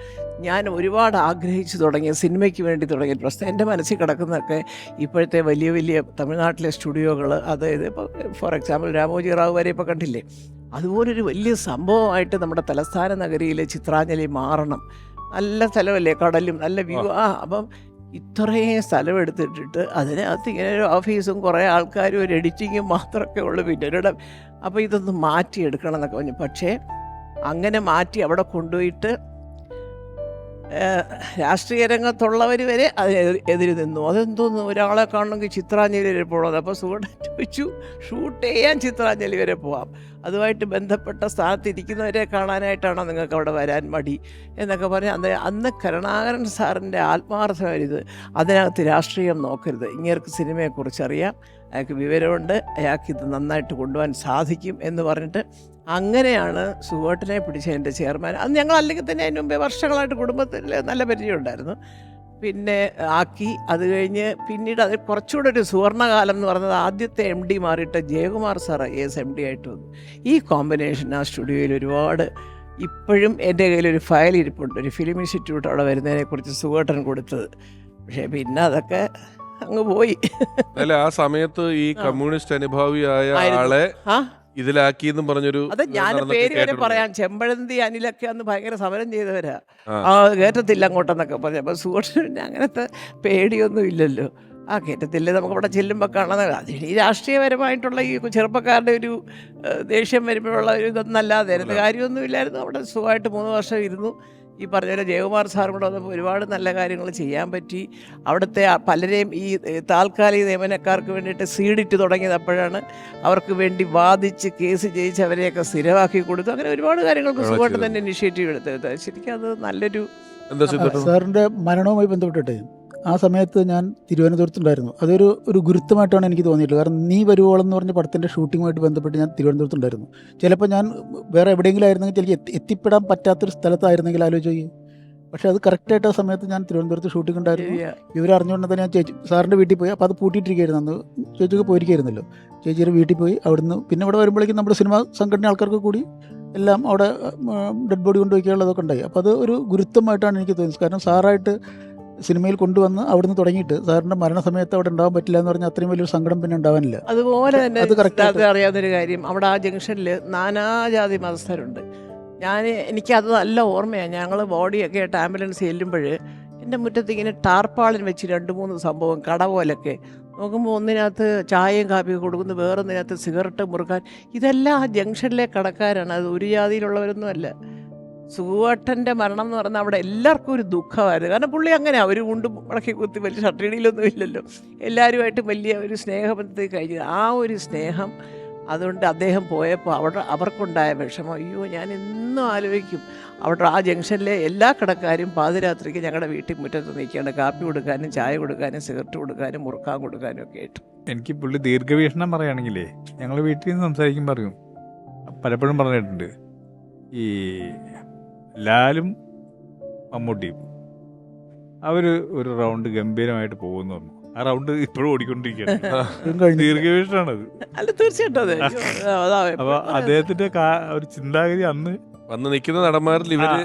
ഞാൻ ഒരുപാട് ആഗ്രഹിച്ചു തുടങ്ങിയ സിനിമയ്ക്ക് വേണ്ടി തുടങ്ങിയ പ്രശ്നം എൻ്റെ മനസ്സിൽ കിടക്കുന്നതൊക്കെ ഇപ്പോഴത്തെ വലിയ വലിയ തമിഴ്നാട്ടിലെ സ്റ്റുഡിയോകൾ, അതായത് ഇപ്പോൾ ഫോർ എക്സാമ്പിൾ രാമോജി റാവു വരെ ഇപ്പോൾ കണ്ടില്ലേ, അതുപോലൊരു വലിയ സംഭവമായിട്ട് നമ്മുടെ തലസ്ഥാന നഗരിയിലെ ചിത്രാഞ്ജലി മാറണം. നല്ല സ്ഥലമല്ലേ, കടലും നല്ല വ്യൂ. അപ്പം ഇത്രയും സ്ഥലമെടുത്തിട്ടിട്ട് അതിനകത്ത് ഇങ്ങനെ ഒരു ഓഫീസും കുറേ ആൾക്കാരും ഒരു എഡിറ്റിങ്ങും മാത്രമൊക്കെ ഉള്ളു. പിന്നെ അപ്പോൾ ഇതൊന്ന് മാറ്റിയെടുക്കണം എന്നൊക്കെ പറഞ്ഞു. പക്ഷേ അങ്ങനെ മാറ്റി അവിടെ കൊണ്ടുപോയിട്ട് രാഷ്ട്രീയ രംഗത്തുള്ളവർ വരെ അതിനെതിരെ നിന്നു. അതെന്തോന്നു, ഒരാളെ കാണണമെങ്കിൽ ചിത്രാഞ്ജലി വരെ പോകണം. അപ്പോൾ സുഹൃത്ത് ചോദിച്ചു, ഷൂട്ട് ചെയ്യാൻ ചിത്രാഞ്ജലി വരെ പോവാം, അതുമായിട്ട് ബന്ധപ്പെട്ട സ്ഥാനത്തിരിക്കുന്നവരെ കാണാനായിട്ടാണോ നിങ്ങൾക്ക് അവിടെ വരാൻ മടി എന്നൊക്കെ പറഞ്ഞ് അന്ന് കരുണാകരൻ സാറിൻ്റെ ആത്മാർത്ഥമായത്, അതിനകത്ത് രാഷ്ട്രീയം നോക്കരുത്, ഇങ്ങേർക്ക് സിനിമയെക്കുറിച്ച് അറിയാം, അയാൾക്ക് വിവരമുണ്ട്, അയാൾക്കിത് നന്നായിട്ട് കൊണ്ടുപോകാൻ സാധിക്കും എന്ന് പറഞ്ഞിട്ട് അങ്ങനെയാണ് സുഹേട്ടനെ പിടിച്ച എൻ്റെ ചെയർമാൻ. അന്ന് ഞങ്ങൾ അല്ലെങ്കിൽ തന്നെ അതിന് മുമ്പേ വർഷങ്ങളായിട്ട് കുടുംബത്തിൽ നല്ല പരിചയമുണ്ടായിരുന്നു. പിന്നെ ആക്കി. അത് കഴിഞ്ഞ് പിന്നീട് അത് കുറച്ചുകൂടെ ഒരു സുവർണകാലം എന്ന് പറയുന്നത് ആദ്യത്തെ MD മാറിയിട്ട് ജയകുമാർ സാർ IAS MD ആയിട്ട് വന്നു. ഈ കോമ്പിനേഷൻ ആ സ്റ്റുഡിയോയിൽ ഒരുപാട്, ഇപ്പോഴും എൻ്റെ കയ്യിലൊരു ഫയൽ ഇരിപ്പുണ്ട്, ഒരു ഫിലിം ഇൻസ്റ്റിറ്റ്യൂട്ട് അവിടെ വരുന്നതിനെക്കുറിച്ച് സുഹേട്ടൻ കൊടുത്തത്. പക്ഷേ പിന്നെ അതൊക്കെ അങ്ങ് പോയി. അല്ല, ആ സമയത്ത് ഈ കമ്മ്യൂണിസ്റ്റ് അനുഭാവിയായ ആളെ ഇതിലാക്കിയെന്നും പറഞ്ഞൊരു, അത് ഞാൻ പേര് വരെ പറയാം, ചെമ്പഴന്തി അനിലൊക്കെ അന്ന് ഭയങ്കര സമരം ചെയ്തവരാ. കയറ്റത്തില്ല അങ്ങോട്ടെന്നൊക്കെ പറഞ്ഞു. അപ്പോൾ സുഹൃത്തിന് അങ്ങനത്തെ പേടിയൊന്നും ഇല്ലല്ലോ. കയറ്റത്തില്ല, നമുക്കവിടെ ചെല്ലുമ്പോൾ കാണുന്നത് അതിന് ഈ രാഷ്ട്രീയപരമായിട്ടുള്ള ഈ ചെറുപ്പക്കാരുടെ ഒരു ദേഷ്യം വരുമ്പോഴുള്ള ഒരു ഇതൊന്നല്ലാതെ കാര്യമൊന്നും ഇല്ലായിരുന്നു. അവിടെ സുഖമായിട്ട് 3 വർഷം ഇരുന്നു. ഈ പറഞ്ഞ പോലെ ജയകുമാർ സാറും കൂടെ വന്നപ്പോൾ ഒരുപാട് നല്ല കാര്യങ്ങൾ ചെയ്യാൻ പറ്റി. അവിടുത്തെ പലരെയും ഈ താൽക്കാലിക നിയമനക്കാർക്ക് വേണ്ടിയിട്ട് സീഡിറ്റ് തുടങ്ങിയത് അപ്പോഴാണ്. അവർക്ക് വേണ്ടി വാദിച്ച് കേസ് ജയിച്ച് അവരെയൊക്കെ സ്ഥിരമാക്കി കൊടുത്തു. അങ്ങനെ ഒരുപാട് കാര്യങ്ങൾക്ക് സുഖമായിട്ട് തന്നെ ഇനിഷ്യേറ്റീവ് എടുത്തത്. ശരിക്കും അത് നല്ലൊരു സാറിൻ്റെ മരണവുമായി ബന്ധപ്പെട്ടിട്ട് ആ സമയത്ത് ഞാൻ തിരുവനന്തപുരത്തുണ്ടായിരുന്നു. ഒരു ഗുരുത്വമായിട്ടാണ് എനിക്ക് തോന്നിയിട്ടുള്ളത്. കാരണം നീ വരുവോളം എന്ന് പറഞ്ഞ പടത്തിൻ്റെ ഷൂട്ടിങ്ങുമായിട്ട് ബന്ധപ്പെട്ട് ഞാൻ തിരുവനന്തപുരത്തുണ്ടായിരുന്നു. ചിലപ്പോൾ ഞാൻ വേറെ എവിടെയെങ്കിലും ആയിരുന്നെങ്കിൽ ചിലപ്പോൾ എത്തിപ്പെടാൻ പറ്റാത്തൊരു സ്ഥലത്തായിരുന്നെങ്കിൽ ആലോചിച്ച്. പക്ഷേ അത് കറക്റ്റായിട്ട് ആ സമയത്ത് ഞാൻ തിരുവനന്തപുരത്ത് ഷൂട്ടിംഗ് ഉണ്ടായിരുന്നു. ഇവരറിഞ്ഞുകൊണ്ട് തന്നെ ഞാൻ സാറിൻ്റെ വീട്ടിൽ പോയി. അപ്പോൾ അത് പൂട്ടിയിട്ടിരിക്കുകയായിരുന്നു. അന്ന് ചേച്ചിക്ക് പോയിരിക്കായിരുന്നല്ലോ. ചേച്ചിയുടെ വീട്ടിൽ പോയി. അവിടുന്ന് പിന്നെ ഇവിടെ വരുമ്പോഴേക്കും നമ്മുടെ സിനിമാ സംഘടന ആൾക്കാർക്ക് കൂടി എല്ലാം അവിടെ ഡെഡ് ബോഡി കൊണ്ടുപോയിക്കാനുള്ളതൊക്കെ ഉണ്ടായി. അപ്പോൾ അത് ഒരു ഗുരുത്വമായിട്ടാണ് എനിക്ക് തോന്നിയത്. കാരണം സാറായിട്ട് സിനിമയിൽ കൊണ്ടുവന്ന് അവിടുന്ന് തുടങ്ങിയിട്ട് സാറിൻ്റെ മരണസമയത്ത് അവിടെ ഉണ്ടാകാൻ പറ്റില്ല എന്ന് പറഞ്ഞാൽ അത്രയും വലിയൊരു സങ്കടം പിന്നെ ഉണ്ടാവാനില്ല. അതുപോലെ തന്നെ അത് അറിയാവുന്നൊരു കാര്യം, അവിടെ ആ ജംഗ്ഷനിൽ നാനാജാതി മതസ്ഥരുണ്ട്. എനിക്കത് നല്ല ഓർമ്മയാണ്. ഞങ്ങൾ ബോഡിയൊക്കെ ആയിട്ട് ആംബുലൻസ് ചെല്ലുമ്പോൾ എൻ്റെ മുറ്റത്ത് ഇങ്ങനെ ടാർപ്പാളിൻ വെച്ച് 2-3 സംഭവം കട പോലൊക്കെ നോക്കുമ്പോൾ ഒന്നിനകത്ത് ചായയും കാപ്പിയും കൊടുക്കുന്നു, വേറൊന്നിനകത്ത് സിഗരറ്റ് മുറുക്കാൻ. ഇതെല്ലാം ആ ജംഗ്ഷനിലെ കടക്കാരാണ്. അത് ഒരു ജാതിയിലുള്ളവരൊന്നും അല്ല. സുഖുവേട്ടൻ്റെ മരണം എന്ന് പറഞ്ഞാൽ അവിടെ എല്ലാവർക്കും ഒരു ദുഃഖമായിരുന്നു. കാരണം പുള്ളി അങ്ങനെ അവർ കൊണ്ട് മുടക്കി കുത്തി വലിയ ഷട്ടിടിയിലൊന്നും ഇല്ലല്ലോ. എല്ലാവരുമായിട്ട് വലിയ ഒരു സ്നേഹബന്ധത്തിൽ കഴിഞ്ഞത്. ആ ഒരു സ്നേഹം അതുകൊണ്ട് അദ്ദേഹം പോയപ്പോൾ അവർക്കുണ്ടായ വിഷമം അയ്യോ ഞാൻ എന്നും ആലോചിക്കും. അവിടെ ആ ജംഗ്ഷനിലെ എല്ലാ കടക്കാരും പാതിരാത്രിക്ക് ഞങ്ങളുടെ വീട്ടിൽ മുറ്റത്ത് നിൽക്കുകയാണ്, കാപ്പി കൊടുക്കാനും ചായ കൊടുക്കാനും സിഗരറ്റ് കൊടുക്കാനും മുറുക്കാൻ കൊടുക്കാനും ഒക്കെ ആയിട്ട്. എനിക്ക് പുള്ളി ദീർഘവീക്ഷണം പറയുകയാണെങ്കിലേ ഞങ്ങൾ വീട്ടിൽ നിന്ന് സംസാരിക്കും പറയും, പലപ്പോഴും പറഞ്ഞിട്ടുണ്ട്, ഈ ലാലും മമ്മൂട്ടിയും അവർ ഒരു റൗണ്ട് ഗംഭീരമായിട്ട് പോകുമെന്ന് പറഞ്ഞു. ആ റൗണ്ട് ഇപ്പോഴും ഓടിക്കൊണ്ടിരിക്കുകയാണ്. ദീർഘവീക്ഷണമാണത്. അല്ല തീർച്ചയായിട്ടും അതെ. അപ്പൊ അദ്ദേഹത്തിന്റെ ഒരു ചിന്താഗതി അന്ന് വന്ന് നിൽക്കുന്ന നടന്മാരിൽ ഇവര്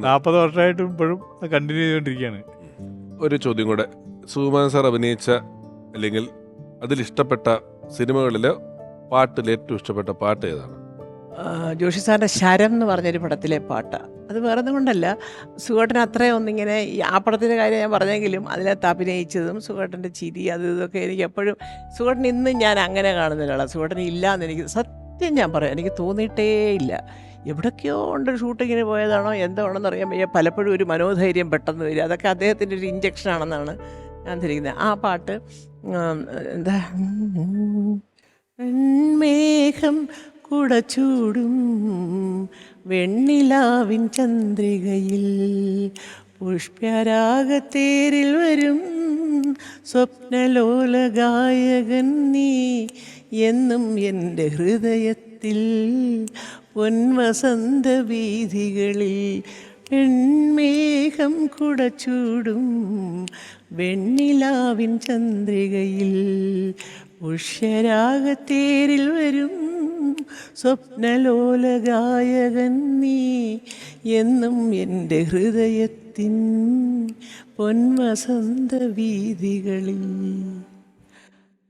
40 വർഷമായിട്ടും ഇപ്പോഴും കണ്ടിന്യൂ ചെയ്തുകൊണ്ടിരിക്കുകയാണ്. ഒരു ചോദ്യം കൂടെ, സുകുമാരൻ സാർ അഭിനയിച്ച അല്ലെങ്കിൽ അതിലിഷ്ടപ്പെട്ട സിനിമകളിൽ പാട്ടിൽ ഏറ്റവും ഇഷ്ടപ്പെട്ട പാട്ട് ഏതാണ്? ജോഷി സാറിൻ്റെ ശരം എന്ന് പറഞ്ഞൊരു പടത്തിലെ പാട്ടാണ്. അത് വേറെ ഒന്നും കൊണ്ടല്ല, സുഖേട്ടൻ അത്രയും ഒന്നിങ്ങനെ ആ പടത്തിൻ്റെ കാര്യം ഞാൻ പറഞ്ഞെങ്കിലും അതിനകത്ത് അഭിനയിച്ചതും സുഖേട്ടൻ്റെ ചിരി അത് ഇതൊക്കെ എനിക്ക് എപ്പോഴും സുഖേട്ടൻ ഇന്നും ഞാൻ അങ്ങനെ കാണുന്ന ഒരാളാണ്. സുഖേട്ടൻ ഇല്ലയെന്ന് എനിക്ക് സത്യം ഞാൻ പറയാം, എനിക്ക് തോന്നിയിട്ടേ ഇല്ല. എവിടൊക്കെയോ ഉണ്ട് ഷൂട്ടിങ്ങിന് പോയതാണോ എന്താണെന്ന് അറിയാൻ വയ്യ. പലപ്പോഴും ഒരു മനോധൈര്യം പെട്ടെന്ന് വരിക, അതൊക്കെ അദ്ദേഹത്തിൻ്റെ ഒരു ഇഞ്ചക്ഷനാണെന്നാണ് ഞാൻ ധരിക്കുന്നത്. ആ പാട്ട് എന്താ, മേഘം കുടച്ചൂടും വെണ്ണിലാവിൻ ചന്ദ്രികയിൽ പുഷ്പരാഗത്തേരിൽ വരും സ്വപ്നലോല ഗായകൻ നീ എന്നും എൻ്റെ ഹൃദയത്തിൽ പൊൻവസന്ത വീഥികളിൽ വെൺമേഘം കുടച്ചൂടും വെണ്ണിലാവിൻ ചന്ദ്രികയിൽ പുഷ്യരാഗത്തേരിൽ വരും സ്വപ്നലോല ഗായകൻ നീ എന്നും എൻ്റെ ഹൃദയത്തിൻ പൊൻവസന്ത വീഥികളിൽ.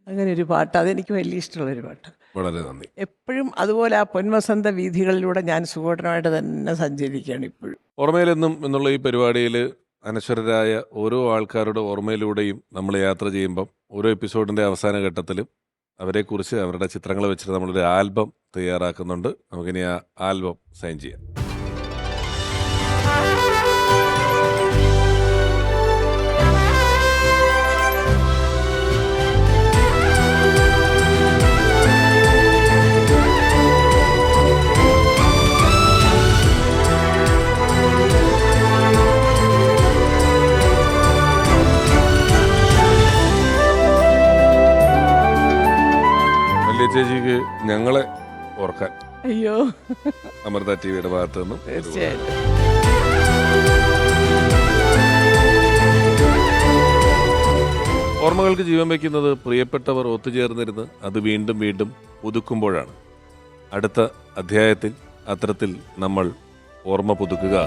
അങ്ങനെ ഒരു പാട്ട്, അതെനിക്ക് വലിയ ഇഷ്ടമുള്ളൊരു പാട്ട്. വളരെ നന്ദി. എപ്പോഴും അതുപോലെ ആ പൊൻവസന്ത വീഥികളിലൂടെ ഞാൻ സുഖമായിട്ട് തന്നെ സഞ്ചരിക്കുകയാണ് ഇപ്പോഴും. ഓർമ്മയിലെന്നും എന്നുള്ള ഈ പരിപാടിയിൽ അനശ്വരരായ ഓരോ ആൾക്കാരുടെ ഓർമ്മയിലൂടെയും നമ്മൾ യാത്ര ചെയ്യുമ്പം ഓരോ എപ്പിസോഡിൻ്റെ അവസാന ഘട്ടത്തിലും അവരെക്കുറിച്ച് അവരുടെ ചിത്രങ്ങൾ വെച്ചിട്ട് നമ്മളൊരു ആൽബം തയ്യാറാക്കുന്നുണ്ട്. നമുക്കിനി ആ ആൽബം സൈൻ ചെയ്യാം. ചേച്ചിക്ക് ഞങ്ങളെ ഓർക്കാൻ അയ്യോ അമൃത ടിവിയുടെ ഭാഗത്ത് നിന്നും തീർച്ചയായിട്ടും. ഓർമ്മകൾക്ക് ജീവൻ വയ്ക്കുന്നത് പ്രിയപ്പെട്ടവർ ഒത്തുചേർന്നിരുന്ന് അത് വീണ്ടും വീണ്ടും പുതുക്കുമ്പോഴാണ്. അടുത്ത അധ്യായത്തിൽ അത്തരത്തിൽ നമ്മൾ ഓർമ്മ പുതുക്കുക